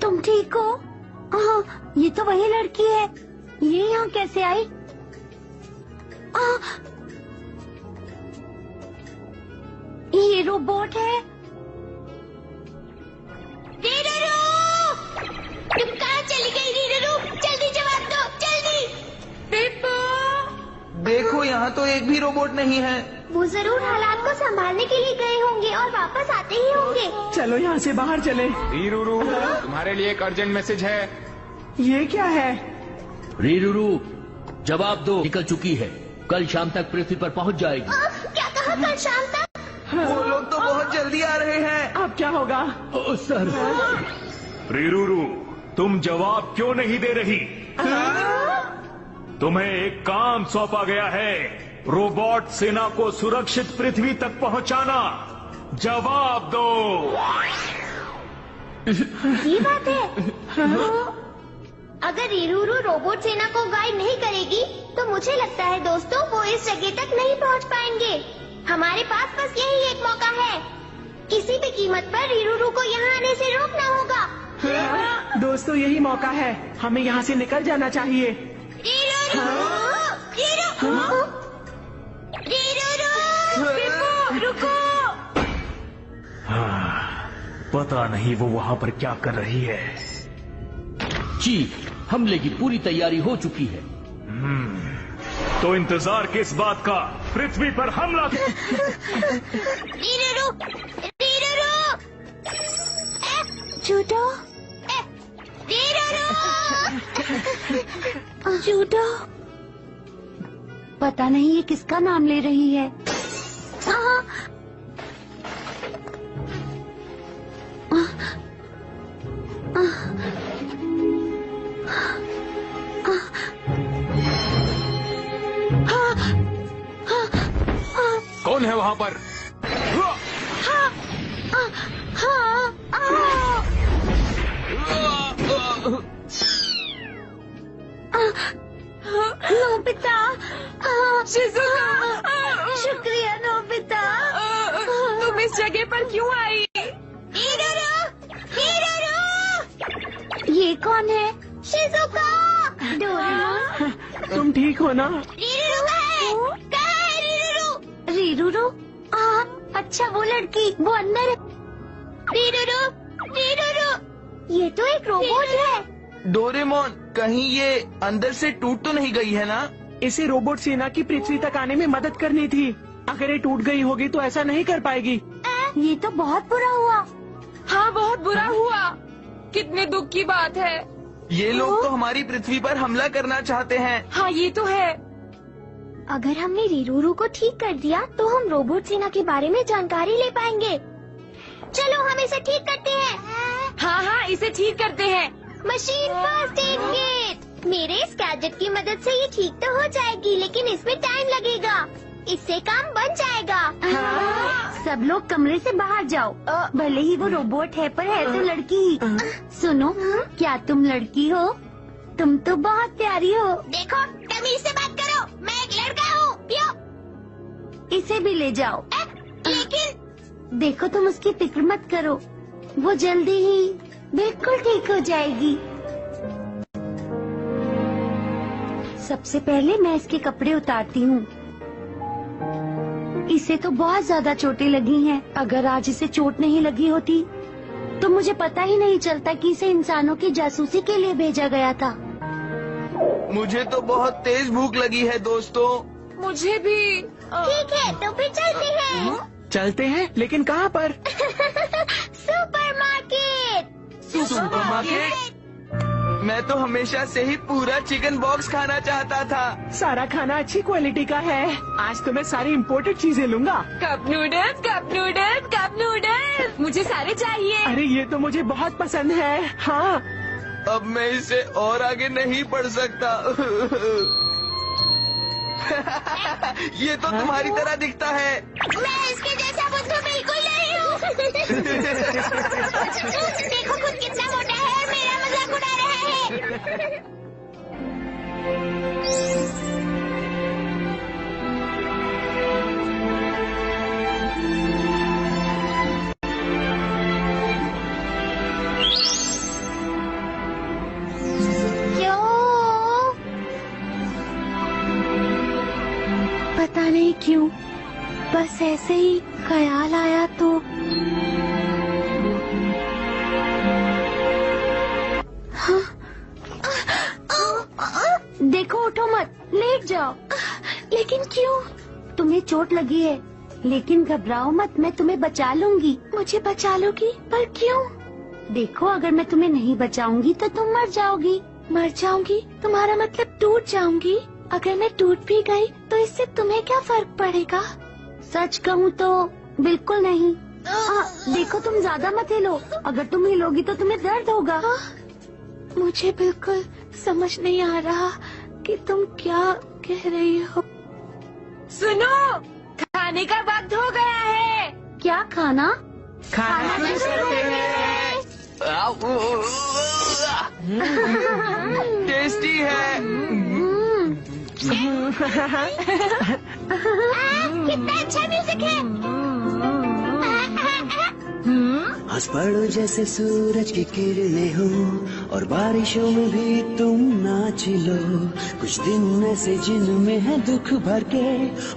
तुम ठीक हो? ये तो वही लड़की है, ये यहाँ कैसे आई? ये रोबोट है। तुम कहाँ चली गई रीरू? जल्दी जवाब दो, जल्दी। देखो यहाँ तो एक भी रोबोट नहीं है। वो जरूर हालात को संभालने के लिए गए होंगे और वापस आते ही होंगे। चलो यहाँ से बाहर चले। रीरू, तुम्हारे लिए एक अर्जेंट मैसेज है। ये क्या है? रीरू, जवाब दो। निकल चुकी है, कल शाम तक पृथ्वी पर पहुँच जाएगी। क्या कहा कल शाम तक? वो लोग तो बहुत जल्दी आ रहे हैं। अब क्या होगा? ओ सर। रीरू, तुम जवाब क्यों नहीं दे रही? तुम्हें एक काम सौंपा गया है, रोबोट सेना को सुरक्षित पृथ्वी तक पहुंचाना। जवाब दो। ये बात है। अगर रीरू रोबोट सेना को गाइड नहीं करेगी तो मुझे लगता है दोस्तों वो इस जगह तक नहीं पहुंच पाएंगे। हमारे पास बस यही एक मौका है, किसी भी कीमत पर रीरू को यहाँ आने से रोकना होगा। दोस्तों यही मौका है, हमें यहाँ से निकल जाना चाहिए। रुको। पता नहीं वो वहाँ पर क्या कर रही है। चीफ, हमले की पूरी तैयारी हो चुकी है। तो इंतजार किस बात का? पृथ्वी पर हमला। जूडो, जूडो, पता नहीं ये किसका नाम ले रही है। कौन है वहाँ पर? नोबिता, शिज़ुका, शुक्रिया नोबिता। तुम इस जगह पर क्यों आई? ये कौन है? शिज़ुका। डोरेमोन। तुम ठीक हो ना? रीरू, अच्छा वो लड़की, वो अंदर है। रीरू, ये तो एक रोबोट है। डोरेमोन, कहीं ये अंदर से टूट तो नहीं गई है ना? इसे रोबोट सेना की पृथ्वी तक आने में मदद करनी थी। अगर ये टूट गई होगी तो ऐसा नहीं कर पाएगी। ये तो बहुत बुरा हुआ। हाँ, बहुत बुरा हुआ। कितने दुख की बात है। ये लोग तो हमारी पृथ्वी पर हमला करना चाहते हैं। हाँ, ये तो है। अगर हमने रीरू को ठीक कर दिया तो हम रोबोट सेना के बारे में जानकारी ले पाएंगे। चलो हम इसे ठीक करते हैं। हाँ, इसे ठीक करते हैं। Machine first aid kit. मेरे इस गैजेट की मदद से ये ठीक तो हो जाएगी, लेकिन इसमें टाइम लगेगा। इससे काम बन जाएगा। सब लोग कमरे से बाहर जाओ। भले ही वो रोबोट है पर है तो लड़की ही। सुनो, क्या तुम लड़की हो? तुम तो बहुत प्यारी हो। देखो, तमीज से बात करो, मैं एक लड़का हूँ। इसे भी ले जाओ। लेकिन देखो, तुम उसकी फिक्र मत करो, वो जल्दी ही बिल्कुल ठीक हो जाएगी। सबसे पहले मैं इसके कपड़े उतारती हूँ। इसे तो बहुत ज्यादा चोटें लगी हैं। अगर आज इसे चोट नहीं लगी होती तो मुझे पता ही नहीं चलता कि इसे इंसानों की जासूसी के लिए भेजा गया था। मुझे तो बहुत तेज भूख लगी है दोस्तों। मुझे भी। ठीक है, तो फिर चलते हैं। चलते हैं, लेकिन कहाँ पर? सुपरमार्केट। सुपरमार्केट? मैं तो हमेशा से ही पूरा चिकन बॉक्स खाना चाहता था। सारा खाना अच्छी क्वालिटी का है। आज तो मैं सारी इम्पोर्टेड चीजें लूंगा। Cup noodles, cup noodles, cup noodles, मुझे सारे चाहिए। अरे ये तो मुझे बहुत पसंद है। हाँ, अब मैं इसे और आगे नहीं बढ़ सकता। ये तो तुम्हारी तरह दिखता है। मैं इसके जैसा बुद्धू बिल्कुल नहीं हूँ। देखो खुद कितना मोटा है और मेरा मजाक उड़ा रहा है। पता नहीं क्यों, बस ऐसे ही ख्याल आया तो। हाँ? देखो, उठो मत, लेट जाओ। लेकिन क्यों? तुम्हें चोट लगी है, लेकिन घबराओ मत, मैं तुम्हें बचा लूंगी। मुझे बचा लोगी? पर क्यों? देखो, अगर मैं तुम्हें नहीं बचाऊंगी तो तुम मर जाओगी। मर जाऊंगी? तुम्हारा मतलब टूट जाऊंगी? अगर मैं टूट भी गई तो इससे तुम्हें क्या फर्क पड़ेगा? सच कहूँ तो बिल्कुल नहीं। देखो, तुम ज्यादा मत हिलो, अगर तुम हिलोगी तो तुम्हें दर्द होगा। मुझे बिल्कुल समझ नहीं आ रहा कि तुम क्या कह रही हो। सुनो, खाने का वक्त हो गया है। क्या खाना? खाना शुरू करते हैं। टेस्टी है। कितना अच्छा म्यूजिक है। हंस पड़ो जैसे सूरज की किरणें हो, और बारिशों में भी तुम नाच लो। कुछ दिन ऐसे जिनमें है दुख भर के,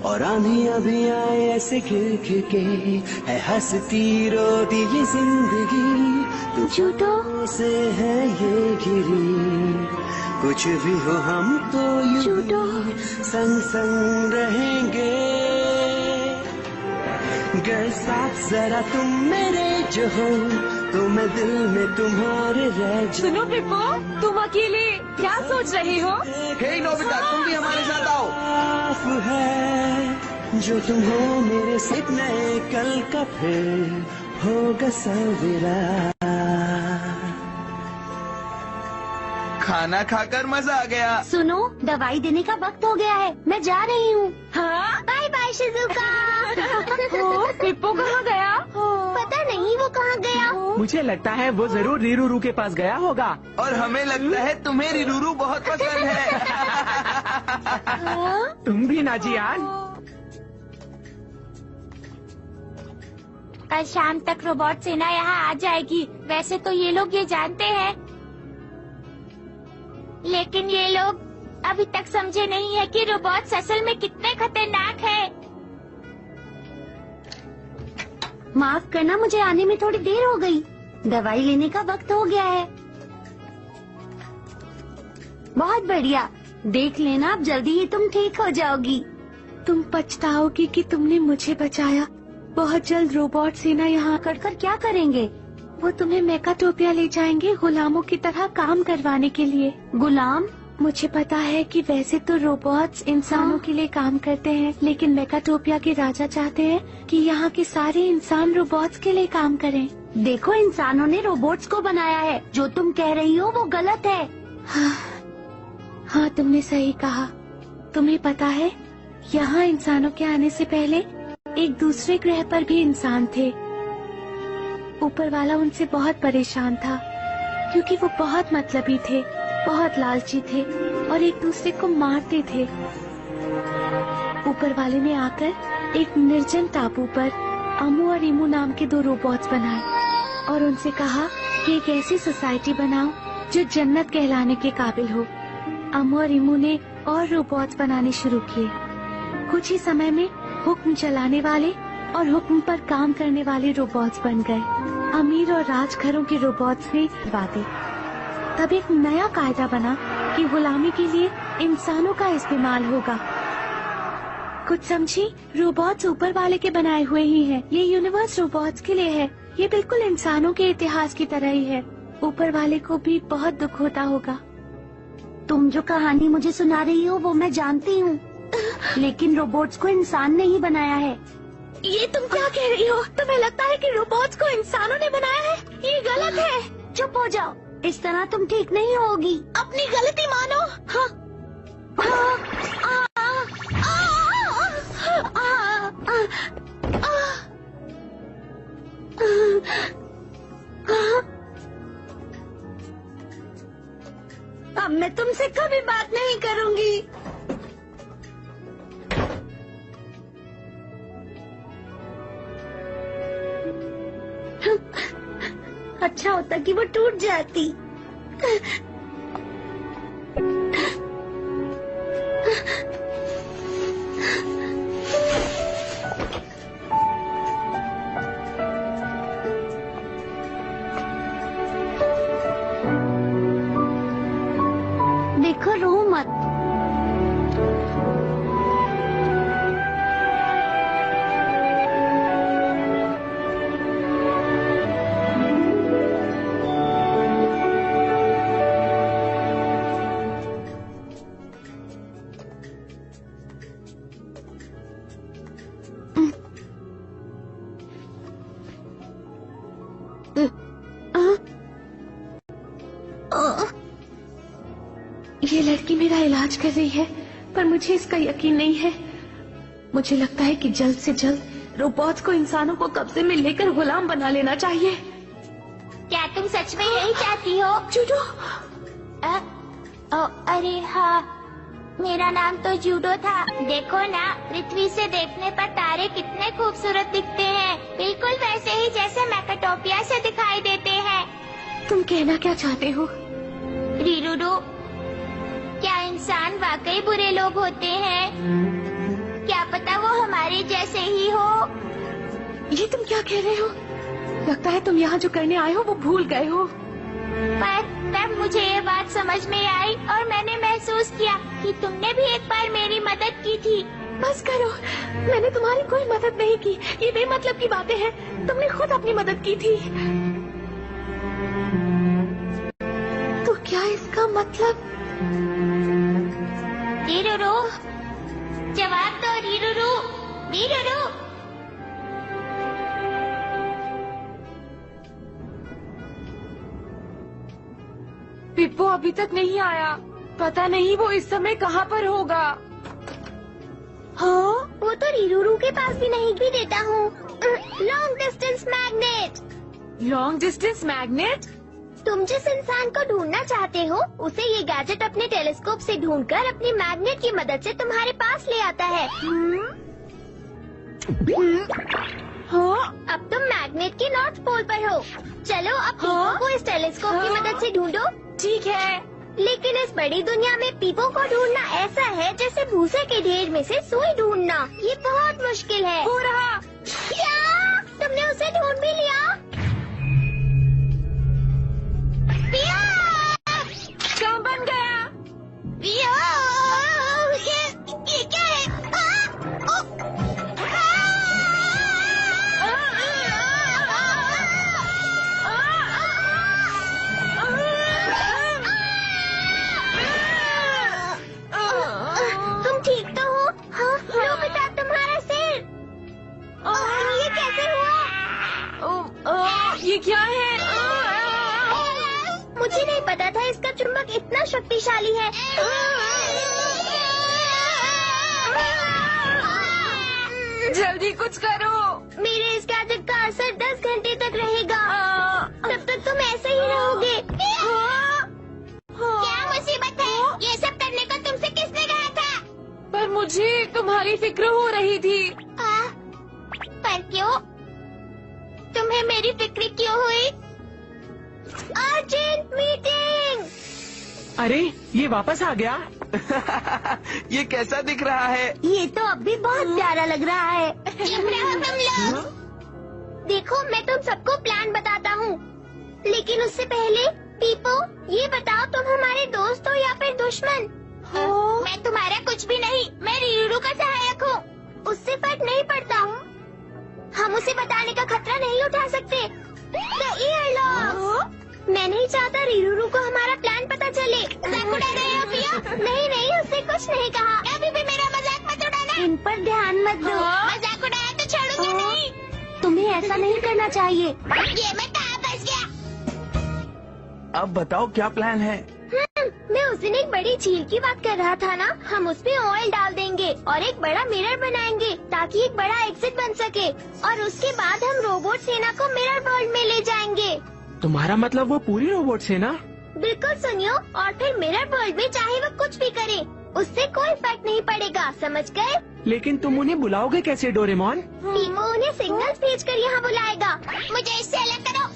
और आंधियां भी आए ऐसे खिल खिल के। है हंसती रोती ये जिंदगी, झूठो से है ये घिरी। कुछ भी हो हम तो यूं संग संग रहेंगे। गर साथ जरा तुम मेरे जो हो, तो मैं दिल में तुम्हारे रह जाऊं। सुनो पिप्पो, तुम अकेले क्या सोच रही हो? हे नोबिता, तुम भी हमारे साथ आओ। साफ है जो तुम हो मेरे सपने, कल का फिर होगा सवेरा। खाना खाकर मजा आ गया। सुनो, दवाई देने का वक्त हो गया है, मैं जा रही हूँ। हाँ? Bye bye Shizuka. पिप्पो कहाँ गया? पता नहीं वो कहाँ गया। मुझे लगता है वो जरूर रीरूरू के पास गया होगा। और हमें लगता है तुम्हें रिरूरू बहुत पसंद है। तुम भी नाजियान। कल शाम तक रोबोट सेना यहाँ आ जाएगी। वैसे तो ये लोग ये जानते हैं, लेकिन ये लोग अभी तक समझे नहीं है कि रोबोट्स असल में कितने खतरनाक हैं। माफ करना, मुझे आने में थोड़ी देर हो गई। दवाई लेने का वक्त हो गया है। बहुत बढ़िया, देख लेना, अब जल्दी ही तुम ठीक हो जाओगी। तुम पछताओगी कि तुमने मुझे बचाया। बहुत जल्द रोबोट सेना यहाँ आकर क्या करेंगे? वो तुम्हें मेकाटोपिया ले जाएंगे गुलामों की तरह काम करवाने के लिए। गुलाम? मुझे पता है कि वैसे तो रोबोट्स इंसानों के लिए काम करते हैं, लेकिन मेकाटोपिया के राजा चाहते हैं कि यहाँ के सारे इंसान रोबोट्स के लिए काम करें। देखो, इंसानों ने रोबोट्स को बनाया है। जो तुम कह रही हो वो गलत है। हाँ, तुमने सही कहा। तुम्हें पता है, यहाँ इंसानों के आने से पहले एक दूसरे ग्रह पर भी इंसान थे। ऊपर वाला उनसे बहुत परेशान था, क्योंकि वो बहुत मतलबी थे, बहुत लालची थे और एक दूसरे को मारते थे। ऊपर वाले ने आकर एक निर्जन टापू पर अमू और इमू नाम के 2 रोबोट्स बनाए और उनसे कहा कि एक ऐसी सोसाइटी बनाओ जो जन्नत कहलाने के काबिल हो। अमू और इमू ने और रोबोट्स बनाने शुरू किए। कुछ ही समय में हुक्म चलाने वाले और हुक्म पर काम करने वाले रोबोट्स बन गए। अमीर और राजघरों के रोबोट्स ने वादे। तब एक नया कायदा बना कि गुलामी के लिए इंसानों का इस्तेमाल होगा। कुछ समझी? रोबोट्स ऊपर वाले के बनाए हुए ही हैं। ये यूनिवर्स रोबोट्स के लिए है। ये बिल्कुल इंसानों के इतिहास की तरह ही है। ऊपर वाले को भी बहुत दुख होता होगा। तुम जो कहानी मुझे सुना रही हो वो मैं जानती हूँ, लेकिन रोबोट्स को इंसान ने ही बनाया है। ये तुम क्या कह रही हो? तुम्हें लगता है कि रोबोट्स को इंसानों ने बनाया है? ये गलत है। चुप हो जाओ, इस तरह तुम ठीक नहीं होगी। अपनी गलती मानो। हाँ। अब मैं तुमसे कभी बात नहीं करूंगी। अच्छा होता कि वो टूट जाती। देखो, रो मत। ये लड़की मेरा इलाज कर रही है, पर मुझे इसका यकीन नहीं है। मुझे लगता है कि जल्द से जल्द रोबोट्स को इंसानों को कब्जे में लेकर गुलाम बना लेना चाहिए। क्या तुम सच में यही चाहती हो? जूडो। अरे हाँ, मेरा नाम तो जूडो था। देखो ना, पृथ्वी से देखने पर तारे कितने खूबसूरत दिखते हैं, बिल्कुल वैसे ही जैसे मैकाटोपिया से दिखाई देते हैं। तुम कहना क्या चाहते हो? रीरूडू, क्या इंसान वाकई बुरे लोग होते हैं? क्या पता वो हमारे जैसे ही हो। ये तुम क्या कह रहे हो? लगता है तुम यहाँ जो करने आए हो वो भूल गए हो। पर तब मुझे ये बात समझ में आई और मैंने महसूस किया कि तुमने भी एक बार मेरी मदद की थी। बस करो, मैंने तुम्हारी कोई मदद नहीं की। ये बेमतलब की बातें हैं। तुमने खुद अपनी मदद की थी। तो क्या इसका मतलब? रीरूडू, जवाब दो रीरूडू, रीरूडू। पिप्पो अभी तक नहीं आया। पता नहीं वो इस समय कहाँ पर होगा। हाँ, वो तो रीरूडू के पास भी नहीं भी देता हूँ। Long distance magnet. Long distance magnet? तुम जिस इंसान को ढूंढना चाहते हो उसे ये गैजेट अपने टेलीस्कोप से ढूंढकर अपनी मैग्नेट की मदद से तुम्हारे पास ले आता है। हाँ? अब तुम मैग्नेट के नॉर्थ पोल पर हो। चलो अब पीपो को इस टेलीस्कोप की मदद से ढूंढो। ठीक है। लेकिन इस बड़ी दुनिया में पीपो को ढूंढना ऐसा है जैसे भूसे के ढेर में से सुई ढूंढना। ये बहुत मुश्किल है। हो रहा। क्या तुमने उसे ढूंढ भी लिया? काम बन गया। ये क्या है? तुम ठीक तो हो? हाँ, लो बेटा तुम्हारा सिर। ये कैसे हुआ? ये क्या है? मुझे नहीं पता था इसका चुंबक इतना शक्तिशाली है। जल्दी कुछ करो। मेरे इस गैजेट का असर 10 घंटे तक रहेगा। तब तक तुम ऐसे ही रहोगे। क्या मुसीबत है? ये सब करने को तुमसे किसने कहा था? पर मुझे तुम्हारी फिक्र हो रही थी। पर क्यों? तुम्हें मेरी फिक्र क्यों हुई? Urgent meeting. अरे ये वापस आ गया। ये कैसा दिख रहा है? ये तो अब भी बहुत प्यारा लग रहा है। चुप रहो तुम लोग। देखो मैं तुम सबको प्लान बताता हूँ, लेकिन उससे पहले पीपो ये बताओ तुम हमारे दोस्त हो या फिर दुश्मन? मैं तुम्हारा कुछ भी नहीं, मैं रीरूडू का सहायक हूँ। उससे फर्क नहीं पड़ता हूँ। हम उसे बताने का खतरा नहीं उठा सकते। The earlocks। मैं नहीं चाहता रीरूरू को हमारा प्लान पता चले। मजाक उड़ा रहे हो पिया? नहीं नहीं, उसने कुछ नहीं कहा। अभी भी मेरा मजाक मत उड़ाना। इन पर ध्यान मत दो। मजाक उड़ाया तो छोड़ूंगी नहीं। तुम्हें ऐसा नहीं करना चाहिए। ये मैं कहाँ फंस गया? अब बताओ क्या प्लान है? मैं उस दिन एक बड़ी झील की बात कर रहा था ना। हम उसमें ऑयल डाल देंगे और एक बड़ा मिरर बनाएंगे ताकि एक बड़ा एग्जिट बन सके, और उसके बाद हम रोबोट सेना को मिरर वर्ल्ड में ले जाएंगे। तुम्हारा मतलब वो पूरी रोबोट सेना? बिल्कुल सुनियो, और फिर मिरर वर्ल्ड में चाहे वो कुछ भी करे, उससे कोई फर्क नहीं पड़ेगा, समझ गए? लेकिन तुम उन्हें बुलाओगे कैसे डोरेमोन? पीपो उन्हें सिग्नल्स भेजकर यहाँ बुलाएगा। मुझे इससे अलग करो।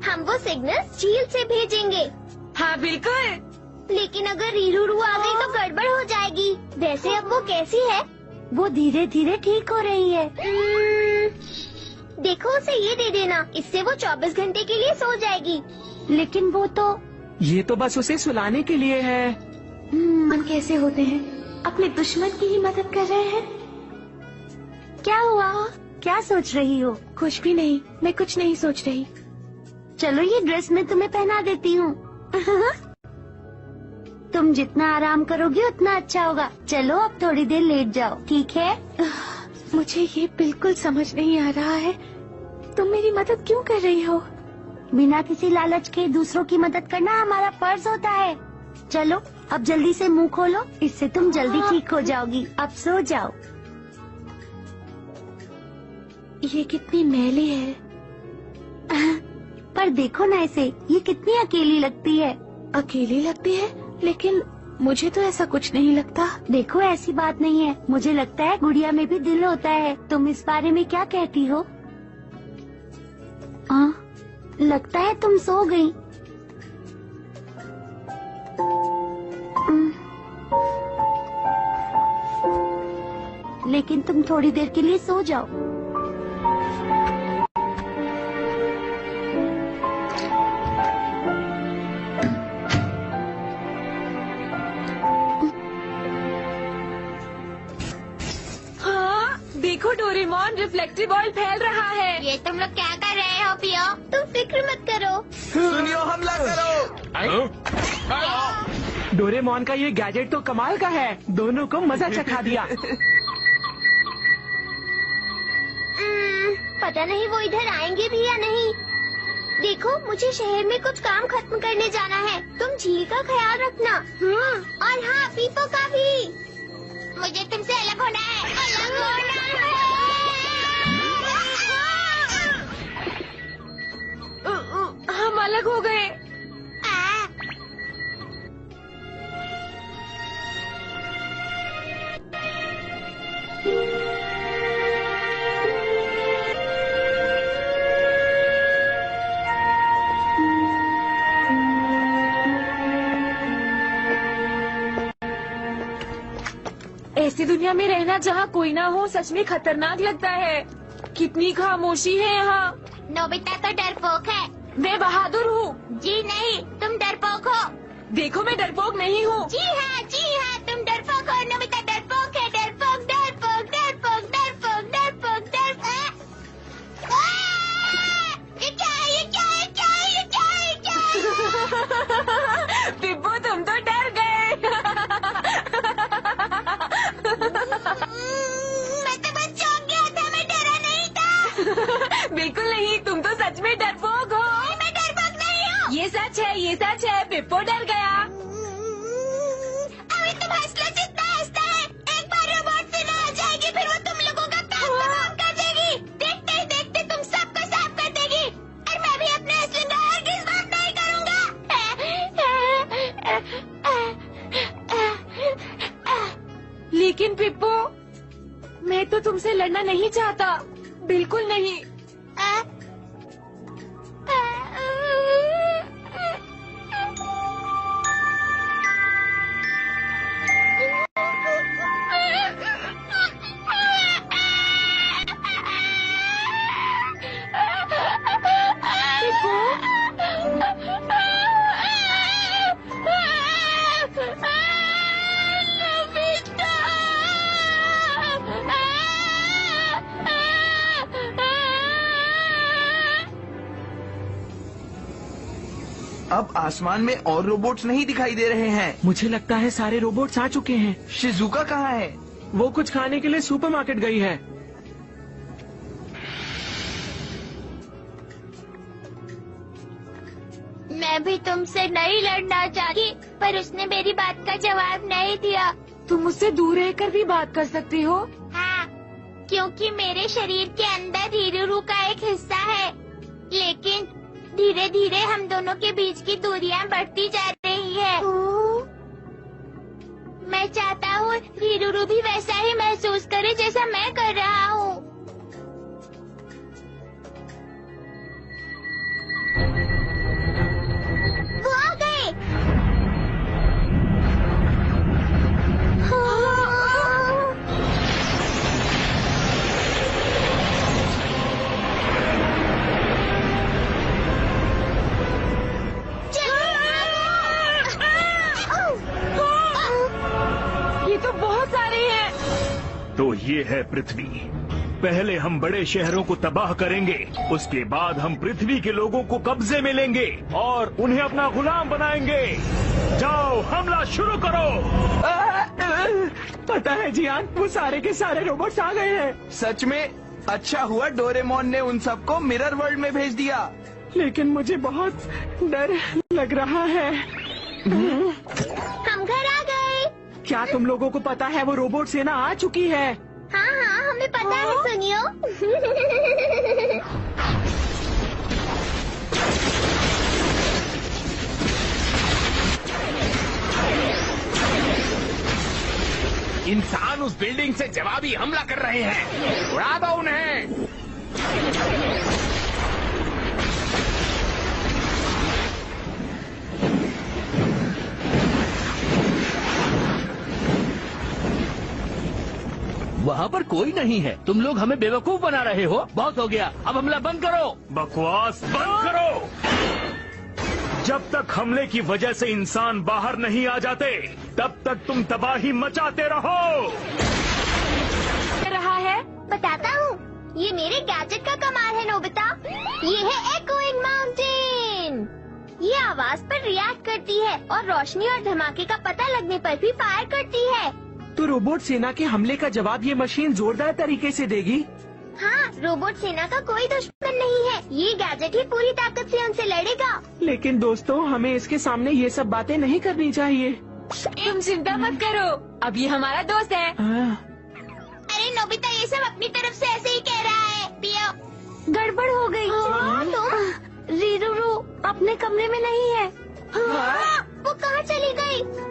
हम वो सिग्नल्स झील से भेजेंगे। हाँ बिल्कुल। लेकिन अगर रीरूरू आ गई तो गड़बड़ हो जाएगी। वैसे अब वो कैसी है? वो धीरे धीरे ठीक हो रही है। देखो उसे ये दे देना, इससे वो 24 घंटे के लिए सो जाएगी। लेकिन वो तो ये तो बस उसे सुलाने के लिए है। मन कैसे होते हैं, अपने दुश्मन की ही मदद कर रहे हैं। क्या हुआ? क्या सोच रही हो? कुछ भी नहीं, मैं कुछ नहीं सोच रही। चलो ये ड्रेस मैं तुम्हें पहना देती हूँ। तुम जितना आराम करोगी उतना अच्छा होगा। चलो अब थोड़ी देर लेट जाओ, ठीक है? मुझे ये बिल्कुल समझ नहीं आ रहा है, तुम मेरी मदद क्यों कर रही हो? बिना किसी लालच के दूसरों की मदद करना हमारा फर्ज होता है। चलो अब जल्दी से मुंह खोलो, इससे तुम जल्दी ठीक हो जाओगी। अब सो जाओ। ये कितनी मैली है। पर देखो ना इसे, ये कितनी अकेली लगती है। अकेली लगती है, लेकिन मुझे तो ऐसा कुछ नहीं लगता। देखो ऐसी बात नहीं है, मुझे लगता है गुड़िया में भी दिल होता है। तुम इस बारे में क्या कहती हो? लगता है तुम सो गई। लेकिन तुम थोड़ी देर के लिए सो जाओ। देखो डोरेमोन, रिफ्लेक्टिव ऑयल फैल रहा है। ये तुम लोग क्या कर रहे हो पियो? तुम फिक्र मत करो। सुनियो, हमला करो। डोरेमोन का ये गैजेट तो कमाल का है, दोनों को मजा चखा दिया। पता नहीं वो इधर आएंगे भी या नहीं। देखो मुझे शहर में कुछ काम खत्म करने जाना है, तुम झील का ख्याल रखना। और हाँ, पीपो का भी। मुझे तुमसे अलग होना है, अलग होना है। हम अलग हो गए। ऐसी दुनिया में रहना जहाँ कोई ना हो सच में खतरनाक लगता है। कितनी खामोशी है यहाँ। नोबिता तो डरपोक है। मैं बहादुर हूँ। जी नहीं, तुम डरपोक हो। देखो मैं डरपोक नहीं हूँ। जी हाँ, तुम डरपोक हो। नोबिता डरपोक है। डरपोक डरपोक डरपोक डरपोक डरपोक डरपोक। ये क्या है? ये क्या है? क्या है? ये क्या है? क्या है? पिप्पू तुम तो डर गए। मैं तो बस चौंक गया था, मैं डरा नहीं था। बिल्कुल नहीं, तुम तो सच में डरपोक हो। मैं डरपोक नहीं हूँ। ये सच है, ये सच है। पिप्पू डर गया। अभी तुम हंस लो जितना हंसता है। एक बार रोबोट सेना आ जाएगी, फिर वो तुम लोगों का काम तमाम कर देगी। देखते ही देखते तुम सबको साफ कर देगी। और मैं भी अपने असली का हरगिज़ माफ नहीं करूँगा। लेकिन पिप्पू, मैं तो तुमसे लड़ना नहीं चाहता, बिल्कुल नहीं। अब आसमान में और रोबोट्स नहीं दिखाई दे रहे हैं। मुझे लगता है सारे रोबोट्स आ चुके हैं। शिजुका कहाँ है? वो कुछ खाने के लिए सुपरमार्केट गई है। मैं भी तुमसे नहीं लड़ना चाहती, पर उसने मेरी बात का जवाब नहीं दिया। तुम मुझसे दूर रहकर भी बात कर सकती हो। हाँ, क्योंकि मेरे शरीर के अंदर रीरूरू का एक हिस्सा है, लेकिन धीरे धीरे हम दोनों के बीच की दूरियां बढ़ती जा रही है। मैं चाहता हूँ रीरूरू भी वैसा ही महसूस करे जैसा मैं कर रहा हूँ। वो आ गए। ये तो बहुत सारे हैं। तो ये है पृथ्वी। पहले हम बड़े शहरों को तबाह करेंगे, उसके बाद हम पृथ्वी के लोगों को कब्जे में लेंगे और उन्हें अपना गुलाम बनाएंगे। जाओ, हमला शुरू करो। पता है जियान, वो सारे के सारे रोबोट्स आ गए हैं। सच में? अच्छा हुआ डोरेमोन ने उन सबको मिरर वर्ल्ड में भेज दिया। लेकिन मुझे बहुत डर लग रहा है। हम घर आ गए। क्या तुम लोगों को पता है वो रोबोट सेना आ चुकी है? हाँ हाँ, हमें पता है, सुनियो। इंसान उस बिल्डिंग से जवाबी हमला कर रहे हैं। उड़ा दो उन्हें। वहाँ पर कोई नहीं है। तुम लोग हमें बेवकूफ बना रहे हो। बहुत हो गया, अब हमला बंद करो। बकवास बंद करो। जब तक हमले की वजह से इंसान बाहर नहीं आ जाते, तब तक तुम तबाही मचाते रहो। रहा है, बताता हूँ, ये मेरे गैजेट का कमाल है नोबिता। ये है एकोइंग माउंटेन। ये आवाज पर रिएक्ट करती है और रोशनी और धमाके का पता लगने पर भी फायर करती है। तो रोबोट सेना के हमले का जवाब ये मशीन जोरदार तरीके से देगी। हाँ, रोबोट सेना का कोई दुश्मन नहीं है। ये गैजेट ही पूरी ताकत से उनसे लड़ेगा। लेकिन दोस्तों, हमें इसके सामने ये सब बातें नहीं करनी चाहिए। तुम चिंता मत करो, अब ये हमारा दोस्त है। अरे नोबिता, ये सब अपनी तरफ से ऐसे ही कह रहा है। पियो। गड़बड़ हो गई। तुम रीरूरू अपने कमरे में नहीं है। वो कहाँ चली गई?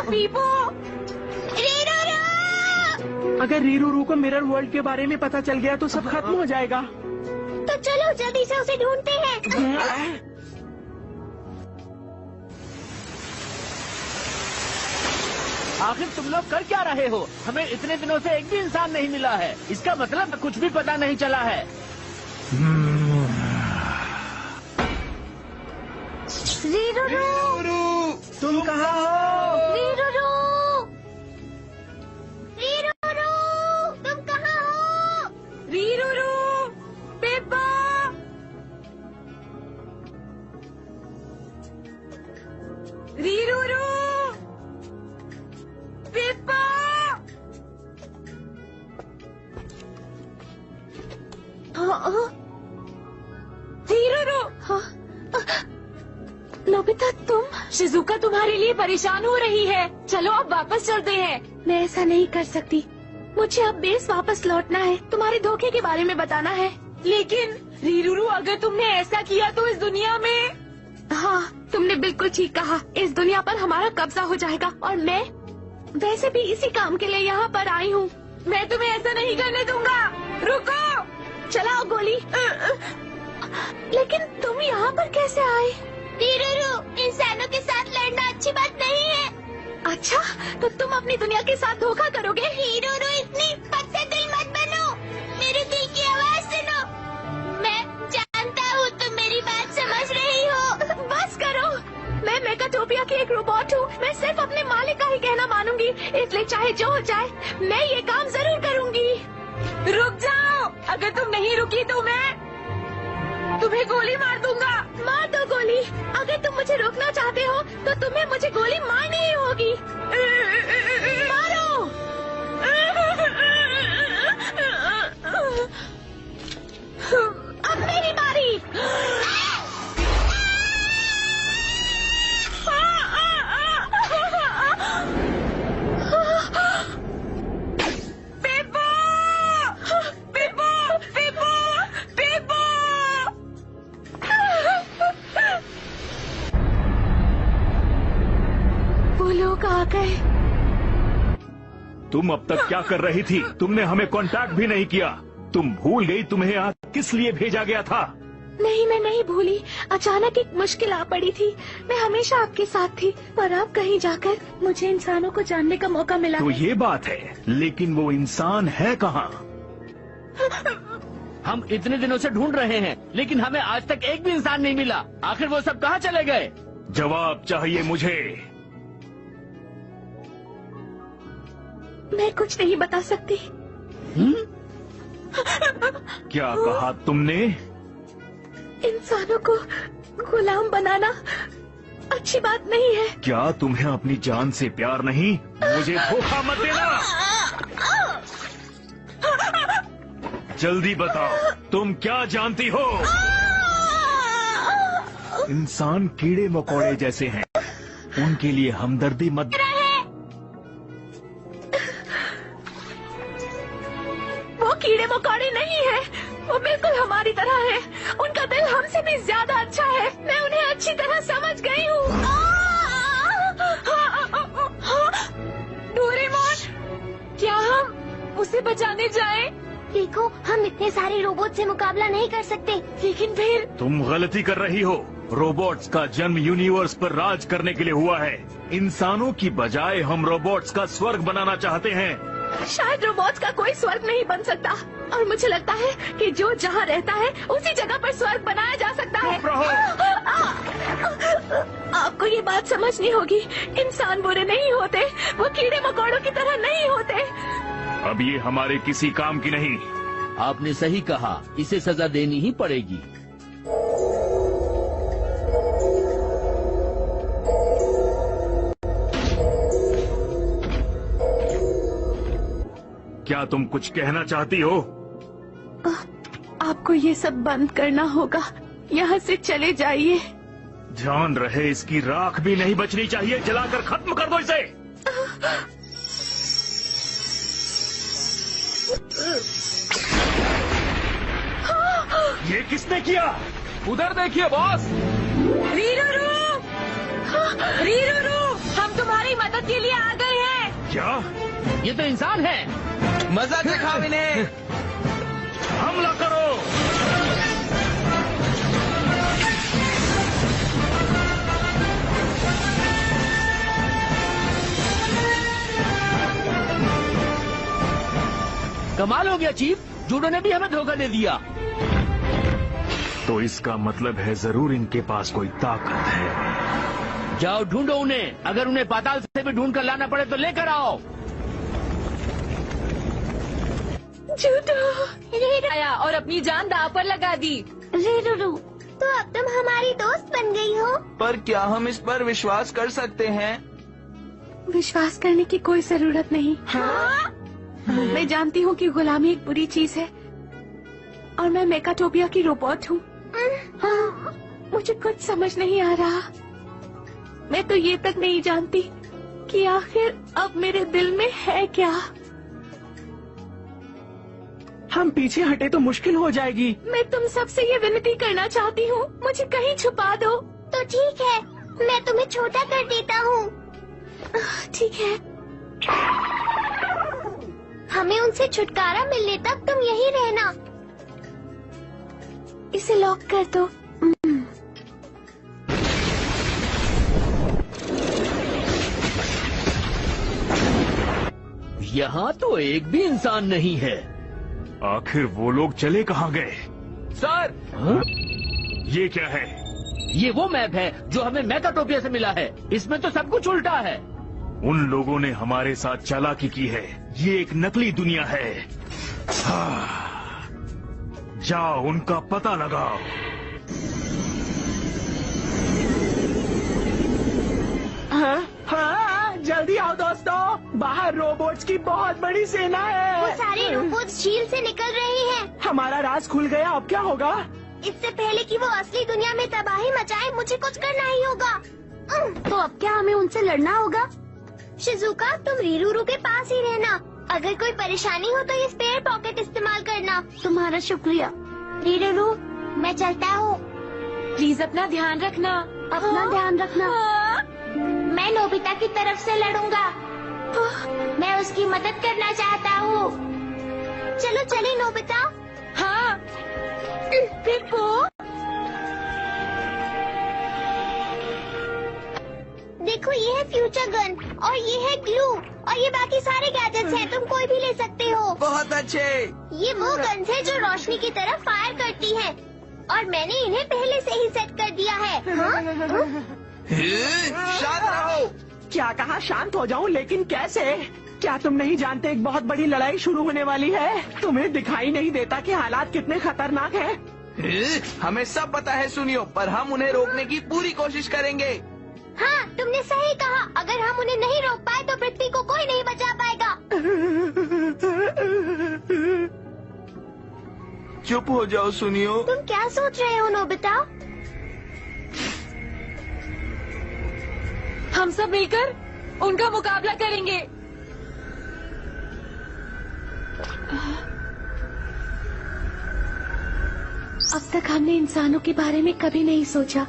पीपो, अगर रीरूरू को मिरर वर्ल्ड के बारे में पता चल गया तो सब खत्म हो जाएगा। तो चलो जल्दी से उसे ढूंढते हैं। आखिर तुम लोग कर क्या रहे हो? हमें इतने दिनों से एक भी इंसान नहीं मिला है। इसका मतलब कुछ भी पता नहीं चला है। रीरूरू, तुम कहाँ हो? रीरूरू, रीरूरू, तुम कहाँ हो? रीरूरू, पेप्पा, रीरूरू, पेप्पा। रीरूरू, नोबिता तुम? शिजुका तुम्हारे लिए परेशान हो रही है। चलो अब वापस चलते हैं। मैं ऐसा नहीं कर सकती। मुझे अब बेस वापस लौटना है। तुम्हारे धोखे के बारे में बताना है। लेकिन रीरूरू, अगर तुमने ऐसा किया तो इस दुनिया में। हाँ, तुमने बिल्कुल ठीक कहा। इस दुनिया पर हमारा कब्जा हो जाएगा और मैं वैसे भी इसी काम के लिए यहाँ पर आई हूँ। मैं तुम्हें ऐसा नहीं करने दूंगा। रुको। चलाओ गोली। लेकिन तुम यहाँ पर कैसे आए? रीरूरू, इंसानों के साथ लड़ना अच्छी बात नहीं है। अच्छा, तो तुम अपनी दुनिया के साथ धोखा करोगे? रीरूरू, इतनी पत्ते दिल मत बनो। मेरे दिल की आवाज सुनो। मैं जानता हूँ तुम मेरी बात समझ रही हो। बस करो। मैं मेगाटोपिया की एक रोबोट हूँ। मैं सिर्फ अपने मालिक का ही कहना मानूंगी, इसलिए चाहे जो हो जाए मैं ये काम जरूर करूँगी। रुक जाओ। अगर तुम नहीं रुकी तो मैं तुम्हें गोली मार दूंगा। मार दो गोली। अगर तुम मुझे रोकना चाहते हो तो तुम्हें मुझे गोली मारनी ही होगी। मारो। अब मेरी बारी। वो लोग आ गए। तुम अब तक क्या कर रही थी? तुमने हमें कांटेक्ट भी नहीं किया। तुम भूल गई तुम्हें यहाँ किस लिए भेजा गया था? नहीं, मैं नहीं भूली। अचानक एक मुश्किल आ पड़ी थी। मैं हमेशा आपके साथ थी, पर अब कहीं जाकर मुझे इंसानों को जानने का मौका मिला। तो ये बात है, लेकिन वो इंसान है कहाँ? हम इतने दिनों से ढूंढ रहे हैं, लेकिन हमें आज तक एक भी इंसान नहीं मिला। आखिर वो सब कहाँ चले गए? जवाब चाहिए मुझे। मैं कुछ नहीं बता सकती। क्या कहा तुमने? इंसानों को गुलाम बनाना अच्छी बात नहीं है। क्या तुम्हें अपनी जान से प्यार नहीं? मुझे धोखा मत देना। जल्दी बताओ, तुम क्या जानती हो? इंसान कीड़े मकोड़े जैसे हैं, उनके लिए हमदर्दी मत। वो कीड़े मकोड़े नहीं है, वो बिल्कुल हमारी तरह है। उनका दिल हमसे भी ज्यादा अच्छा है। मैं उन्हें अच्छी तरह समझ गई हूँ। डोरेमोन, क्या हम उसे बचाने जाएं? देखो, हम इतने सारे रोबोट से मुकाबला नहीं कर सकते। लेकिन फिर तुम गलती कर रही हो। रोबोट्स का जन्म यूनिवर्स पर राज करने के लिए हुआ है। इंसानों की बजाय हम रोबोट्स का स्वर्ग बनाना चाहते हैं। शायद रोबोट्स का कोई स्वर्ग नहीं बन सकता, और मुझे लगता है कि जो जहाँ रहता है उसी जगह पर स्वर्ग बनाया जा सकता है। आपको ये बात समझनी होगी, इंसान बुरे नहीं होते, वो कीड़े मकोड़ों की तरह नहीं होते। अब ये हमारे किसी काम की नहीं। आपने सही कहा, इसे सजा देनी ही पड़ेगी। क्या तुम कुछ कहना चाहती हो? आपको ये सब बंद करना होगा। यहाँ से चले जाइए। ध्यान रहे, इसकी राख भी नहीं बचनी चाहिए। जलाकर खत्म कर दो इसे। ये किसने किया? उधर देखिए बॉस। रीरूरू, हम तुम्हारी मदद के लिए आ गए हैं। क्या? ये तो इंसान है। मजा दिखाओ इन्हें। हमला करो। कमाल हो गया चीफ, जूडो ने भी हमें धोखा दे दिया। तो इसका मतलब है जरूर इनके पास कोई ताकत है। जाओ ढूंढो उन्हें। अगर उन्हें पाताल से भी ढूंढ कर लाना पड़े तो लेकर आओ। जूडो आया और अपनी जान दांव पर लगा दी। रीरूरू, तो अब तुम हमारी दोस्त बन गई हो। पर क्या हम इस पर विश्वास कर सकते हैं? विश्वास करने की कोई जरूरत नहीं। मैं जानती हूँ कि गुलामी एक बुरी चीज है, और मैं मेकाटोपिया की रोबोट हूँ। मुझे कुछ समझ नहीं आ रहा। मैं तो ये तक नहीं जानती कि आखिर अब मेरे दिल में है क्या। हम पीछे हटे तो मुश्किल हो जाएगी। मैं तुम सबसे ये विनती करना चाहती हूँ, मुझे कहीं छुपा दो। तो ठीक है, मैं तुम्हें छोटा कर देता हूँ। ठीक है। हमें उनसे छुटकारा मिलने तक तुम यहीं रहना। इसे लॉक कर दो। यहाँ तो एक भी इंसान नहीं है। आखिर वो लोग चले कहाँ गए? सर, ये क्या है? ये वो मैप है जो हमें मेकाटोपिया से मिला है। इसमें तो सब कुछ उल्टा है। उन लोगों ने हमारे साथ चालाकी की है। ये एक नकली दुनिया है। जाओ उनका पता लगाओ। हाँ, जल्दी आओ दोस्तों, बाहर रोबोट्स की बहुत बड़ी सेना है। वो सारे रोबोट्स झील से निकल रहे हैं। हमारा राज खुल गया, अब क्या होगा? इससे पहले कि वो असली दुनिया में तबाही मचाए, मुझे कुछ करना ही होगा। तो अब क्या हमें उनसे लड़ना होगा? शिजुका, तुम रीरूरू के पास ही रहना। अगर कोई परेशानी हो तो ये स्पेयर पॉकेट इस्तेमाल करना। तुम्हारा शुक्रिया। रीरूरू, मैं चलता हूँ। प्लीज अपना ध्यान रखना। अपना ध्यान रखना। मैं नोबिता की तरफ से लड़ूंगा। मैं उसकी मदद करना चाहता हूँ। चलो चले नोबिता। हाँ। पिप्पू, देखो ये है फ्यूचर गन और ये है ग्लू और ये बाकी सारे गैजेट्स हैं। तुम कोई भी ले सकते हो। बहुत अच्छे। ये वो गन्स है जो रोशनी की तरफ फायर करती हैं और मैंने इन्हें पहले से ही सेट कर दिया है। शांत रहो। क्या कहा शांत हो जाऊं, लेकिन कैसे? क्या तुम नहीं जानते एक बहुत बड़ी लड़ाई शुरू होने वाली है? तुम्हें दिखाई नहीं देता कि हालात कितने खतरनाक हैं? हमें सब पता है सुनियो, पर हम उन्हें रोकने की पूरी कोशिश करेंगे। हाँ, तुमने सही कहा। अगर हम उन्हें नहीं रोक पाए तो पृथ्वी को कोई नहीं बचा पाएगा। चुप हो जाओ सुनियो। तुम क्या सोच रहे हो नोबिता? हम सब मिलकर उनका मुकाबला करेंगे। अब तक हमने इंसानों के बारे में कभी नहीं सोचा।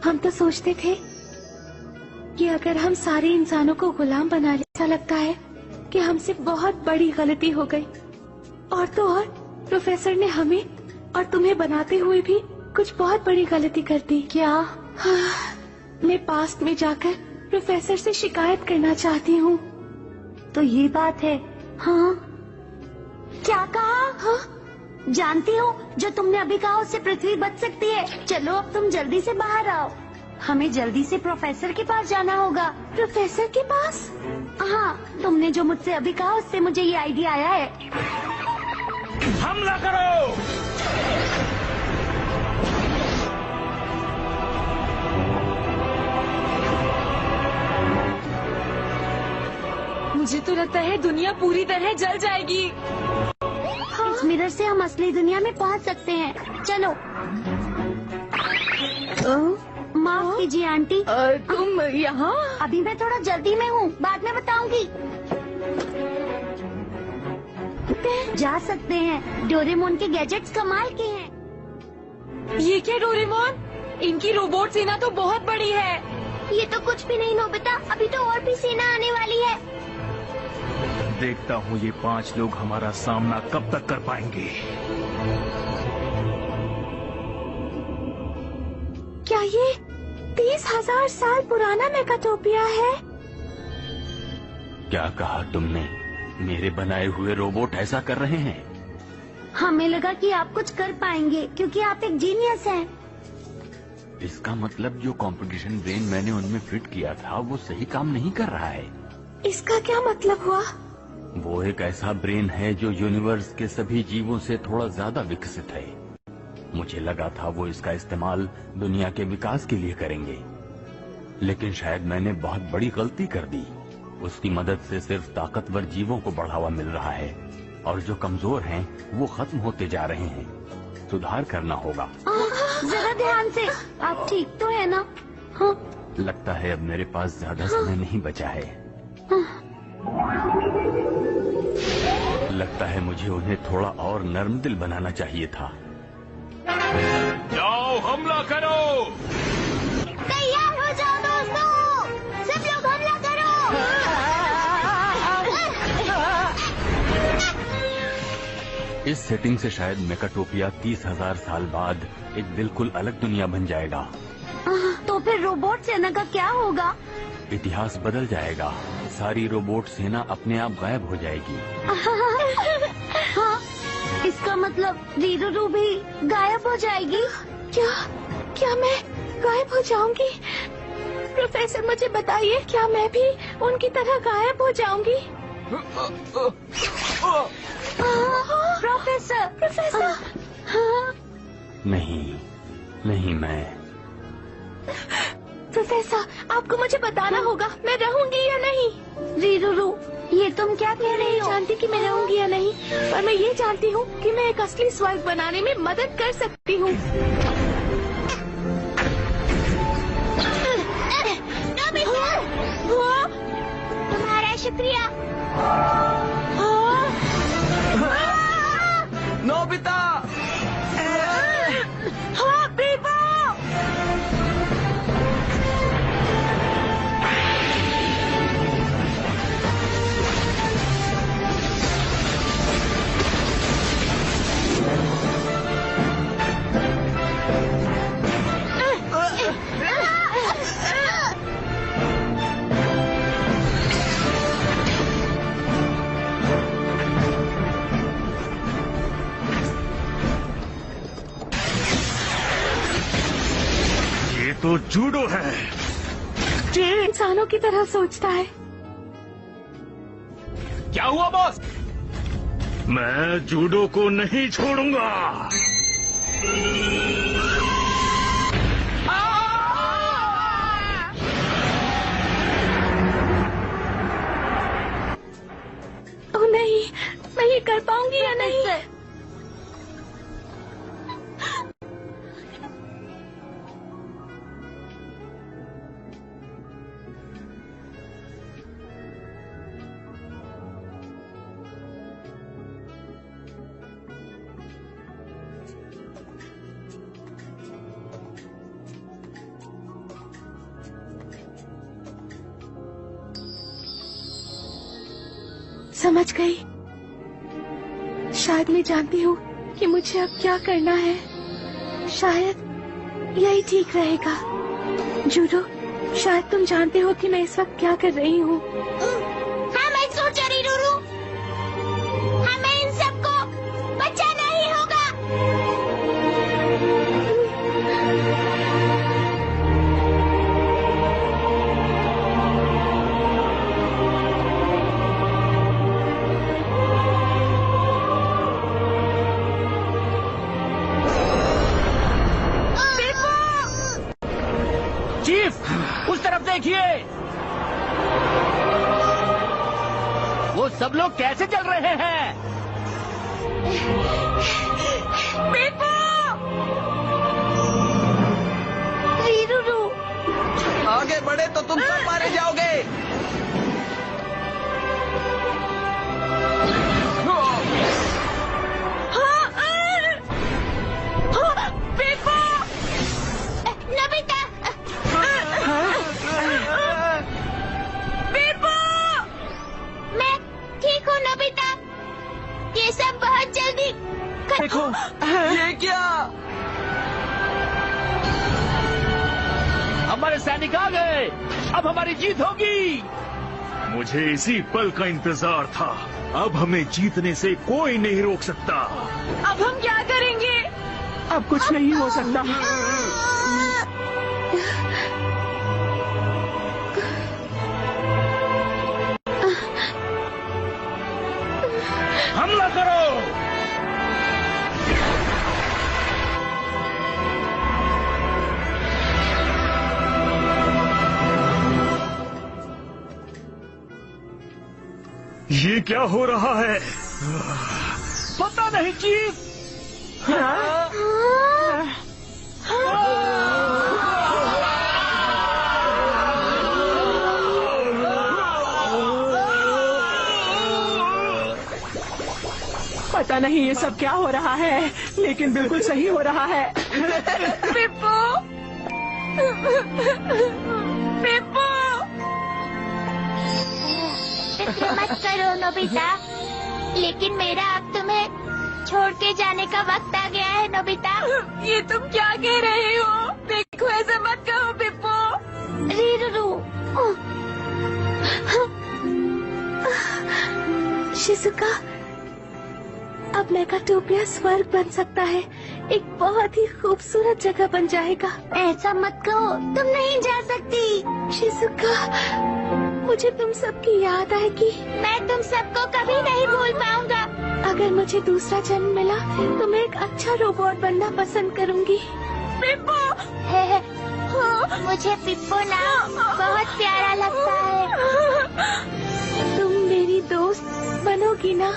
हम तो सोचते थे कि अगर हम सारे इंसानों को गुलाम बना ले, ऐसा लगता है कि हमसे बहुत बड़ी गलती हो गई। और तो और प्रोफेसर ने हमें और तुम्हें बनाते हुए भी कुछ बहुत बड़ी गलती कर दी। क्या? हाँ, मैं पास्ट में जाकर प्रोफेसर से शिकायत करना चाहती हूँ। तो ये बात है। हाँ, क्या कहा? हाँ, जानती हो जो तुमने अभी कहा उससे पृथ्वी बच सकती है। चलो अब तुम जल्दी से बाहर आओ। हमें जल्दी से प्रोफेसर के पास जाना होगा। प्रोफेसर के पास? हाँ, तुमने जो मुझसे अभी कहा उससे मुझे ये आइडिया आया है। हमला करो। मुझे तो लगता है दुनिया पूरी तरह जल जाएगी। हाँ। इस मिरर से हम असली दुनिया में पहुंच सकते हैं। चलो। माफ कीजिए आंटी। तुम यहाँ? अभी मैं थोड़ा जल्दी में हूँ, बाद में बताऊंगी। जा सकते हैं। डोरेमोन के गैजेट्स कमाल के हैं। ये क्या डोरेमोन? इनकी रोबोट सेना तो बहुत बड़ी है। ये तो कुछ भी नहीं नोबिता, अभी तो और भी सेना आने वाली है। देखता हूँ ये 5 लोग हमारा सामना कब तक कर पाएंगे। क्या ये 30,000 साल पुराना मेगाटोपिया है? क्या कहा तुमने? मेरे बनाए हुए रोबोट ऐसा कर रहे हैं? हमें लगा कि आप कुछ कर पाएंगे क्योंकि आप एक जीनियस हैं। इसका मतलब जो कंपटीशन ब्रेन मैंने उनमें फिट किया था वो सही काम नहीं कर रहा है। इसका क्या मतलब हुआ? वो एक ऐसा ब्रेन है जो यूनिवर्स के सभी जीवों से थोड़ा ज्यादा विकसित है। मुझे लगा था वो इसका इस्तेमाल दुनिया के विकास के लिए करेंगे, लेकिन शायद मैंने बहुत बड़ी गलती कर दी। उसकी मदद से सिर्फ ताकतवर जीवों को बढ़ावा मिल रहा है और जो कमजोर हैं वो खत्म होते जा रहे हैं। सुधार करना होगा। जरा ध्यान से। आप ठीक तो है ना? हाँ। लगता है अब मेरे पास ज्यादा समय नहीं बचा है। लगता है मुझे उन्हें थोड़ा और नर्म दिल बनाना चाहिए था। जाओ, हमला करो। तैयार हो जाओ दोस्तों, सब लोग हमला करो। इस सेटिंग से शायद मेगाटोपिया 30,000 साल बाद एक बिल्कुल अलग दुनिया बन जाएगा। तो फिर रोबोट सेना का क्या होगा? इतिहास बदल जाएगा। सारी रोबोट सेना अपने आप गायब हो जाएगी। हाँ, इसका मतलब रीरूरू भी गायब हो जाएगी। क्या मैं गायब हो जाऊंगी? प्रोफेसर मुझे बताइए, क्या मैं भी उनकी तरह गायब हो जाऊंगी? प्रोफेसर। हाँ। नहीं, नहीं, मैं प्रोफेसर, आपको मुझे बताना होगा मैं रहूंगी या नहीं। रीरूरू, ये तुम क्या कह रही हो? जानती कि मैं रहूंगी या नहीं, पर मैं ये जानती हूँ कि मैं एक असली स्वर्ग बनाने में मदद कर सकती हूँ। तुम्हारा शुक्रिया। नोबिता! हाँ, बीबो! तो जूडो है। इंसानों की तरह सोचता है। क्या हुआ बॉस? मैं जूडो को नहीं छोड़ूंगा। ओह नहीं, मैं ये कर पाऊंगी या नहीं? समझ गई। शायद मैं जानती हूँ कि मुझे अब क्या करना है। शायद यही ठीक रहेगा। जूडो, शायद तुम जानते हो कि मैं इस वक्त क्या कर रही हूँ। हाँ, मैं सोच रही रूरू, हमें इन सबको बचाना ही होगा। चीफ, उस तरफ देखिए। वो सब लोग कैसे चल रहे हैं? रीरूरू, आगे बढ़े तो तुम सब मारे जाओगे। नोबिता! मैं ठीक हूँ नोबिता। ये सब बहुत जल्दी देखो, ये क्या? हमारे सैनिक आ गए। अब हमारी जीत होगी। मुझे इसी पल का इंतजार था। अब हमें जीतने से कोई नहीं रोक सकता। अब हम क्या करेंगे? अब कुछ नहीं हो सकता। हमला करो! ये क्या हो रहा है? पता नहीं चीफ। पता नहीं ये सब क्या हो रहा है, लेकिन बिल्कुल सही हो रहा है। पिप्पू! पिप्पू! फिक्र मत करो नोबिता, लेकिन मेरा अब तुम्हें छोड़ के जाने का वक्त आ गया है नोबिता। ये तुम क्या कह रहे हो? देखो, ऐसा मत कहो पिप्पू। रीरूरू, शिजुका, अब मेगाटोपिया स्वर्ग बन सकता है। एक बहुत ही खूबसूरत जगह बन जाएगा। ऐसा मत कहो, तुम नहीं जा सकती। शिजुका, मुझे तुम सबकी याद आएगी। मैं तुम सबको कभी नहीं भूल पाऊंगा। अगर मुझे दूसरा जन्म मिला तो मैं एक अच्छा रोबोट बनना पसंद करूंगी। पिप्पो। मुझे पिप्पो नाम बहुत प्यारा लगता है। तुम मेरी दोस्त बनोगी ना?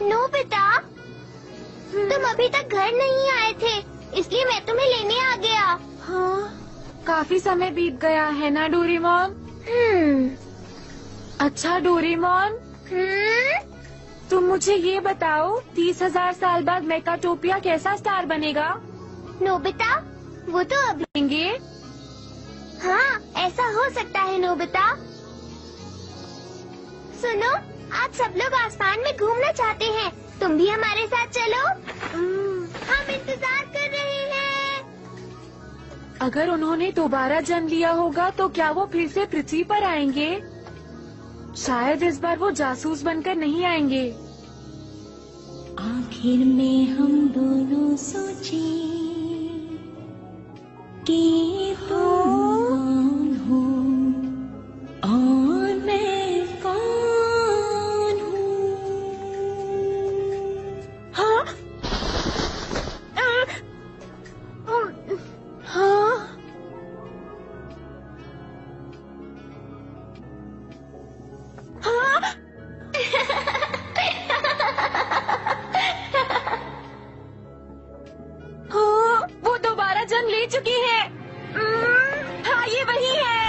नोबिता, तुम अभी तक घर नहीं आए थे, इसलिए मैं तुम्हें लेने आ गया। हाँ, काफी समय बीत गया है ना डोरेमोन? अच्छा डोरेमोन, तुम मुझे ये बताओ 30,000 साल बाद मेकाटोपिया कैसा स्टार बनेगा? नोबिता, वो तो अभी देंगे। हाँ, ऐसा हो सकता है नोबिता। सुनो, आज सब लोग आसमान में घूमना चाहते हैं, तुम भी हमारे साथ चलो। हम इंतजार कर रहे हैं। अगर उन्होंने दोबारा जन्म लिया होगा तो क्या वो फिर से पृथ्वी पर आएंगे? शायद इस बार वो जासूस बनकर नहीं आएंगे। आखिर में हम दोनों सोचे कि कौन हो और मैं कौन हूँ। हाँ? हाँ? हाँ? हाँ, वो दोबारा जन्म ले चुकी है। हाँ, ये वही है।